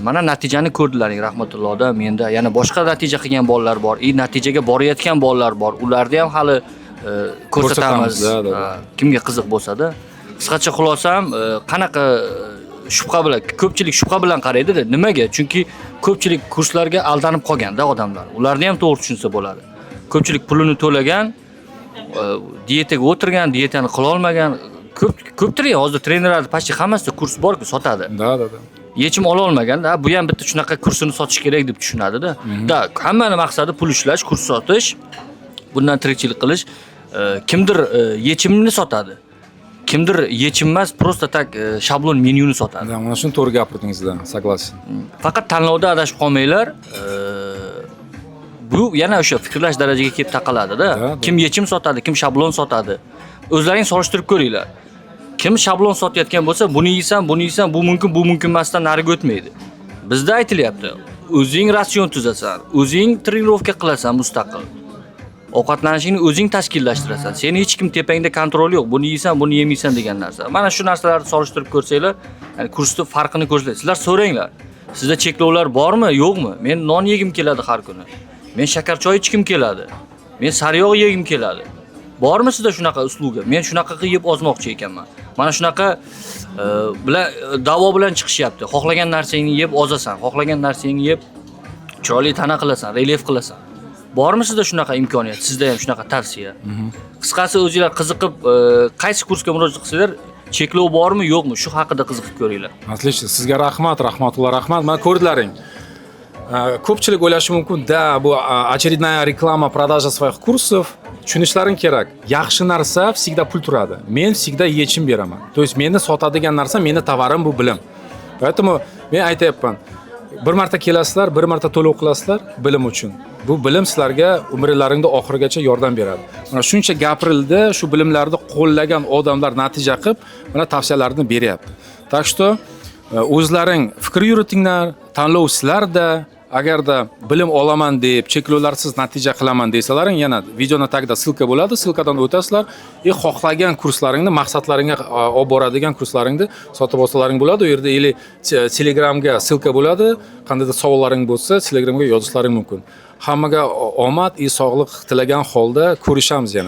Mana natijani ko'rdilaring Rahmatullohda, menda yana boshqa natija qilgan bolalar bor, natijaga borayotgan bolalar bor. Ularni ham hali ko'rsatamiz. Kimga qiziq bo'lsa-da. Qisqacha xulosam, qanaqa shubha bilan, ko'pchilik shubha bilan qaraydi-da. Nimaga? Chunki ko'pchilik kurslarga aldanib qolgan-da odamlar. Ularni ham to'g'ri tushunsa bo'ladi. Ko'pchilik pulini to'lagan, diyetaga o'tirgan, diyetani qila olmagan, ko'pdir. Hozir trenerlar pastchi hammasida kurs bor-ku, sotadi. Da. Yechim ola olmagan-da, bu ham bitta shunaqa kursini sotish kerak deb tushunadi-da. Hammani maqsadi pul ishlash, kurs sotish, bundan tirikchilik qilish. Kimdir yechimni sotadi. Kimdir yechimmas, prosta tak shablon menyuni sotadi. Mana shuni to'g'ri gapirdingizlar, согласен. Faqat tanlovda adashib qolmanglar. Bu yana o'sha fikrlash darajaga kelib taqaladi-da. Kim yechim sotadi, kim shablon sotadi. O'zlaring solishtirib ko'ringlar. Kim shablon sotayotgan bo'lsa, buni yeysan, bu mumkin emasdan nariga o'tmaydi. Bizda aytilyapti, o'zing ratsion tuzasan, o'zing trenirovka qilasan mustaqil. Ovqatlanishingni o'zing tashkillashtirasan. Seni hech kim tepangda kontrol yo'q. Buni yeysan, buni yemaysan degan narsa. Mana shu narsalarni solishtirib ko'rsanglar, ya'ni kursda farqini ko'rsatasiz. Sizlar so'ranglar. Sizda cheklovlar bormi, yo'qmi? Men non yegim keladi har kuni. Men shakar choy ichkim keladi. Men sariyog' yegim keladi. Bormi sizda shunaqa usluga? Men shunaqa qilib ozmoqchi ekanman. Mana shunaqa bilan da'vo bilan chiqishyapti. Xohlagan narsangni yeb ozasan, xohlagan narsangni yeb chiroyli tana qilasan, relief qilasan. Bormi sizda shunaqa imkoniyat? Sizda ham shunaqa tavsiya? Qisqasi o'zingizlar qiziqib, qaysi kursga murojaat qilsanglar, cheklov bormi, yo'qmi? Shu haqida qiziqib ko'ringlar. Отлично. Sizga rahmat, rahmatulloh rahmat. Mana ko'rdlaring. Ko'pchilik o'ylashi mumkin, da bu очередная reklama, продажа своих kursов. Tushunishlaring kerak. Yaxshi narsa всегда pul turadi. Men всегда yechim beraman. То есть meni sotadigan narsa, meni tovarim bu bilim. Поэтому men aytayapman. Bir marta kelasizlar, bir marta to'lov qilasizlar bilim uchun. Bu bilim sizlarga umrlaringda oxirigacha yordam beradi. Mana shuncha gapirildi, shu bilimlarni qo'llagan odamlar natija qilib, mana tavsiyalarini beryapti. Так что o'zlaring fikr yuritinglar, tanlov sizlarda. Agarda bilim olaman deb, cheklovlarsiz natija qilaman desalaring, yana videoni tagida silka bo'ladi, silkadan o'tasizlar, xohlagan kurslaringni, maqsadlaringga olib boradigan kurslaringni sotib olsalaring bo'ladi. U yerda Telegramga silka bo'ladi. Qandaydir savollaring bo'lsa, Telegramga yozishlaring mumkin. Hammaga omad, sog'lik tilagan holda ko'rishamiz yana.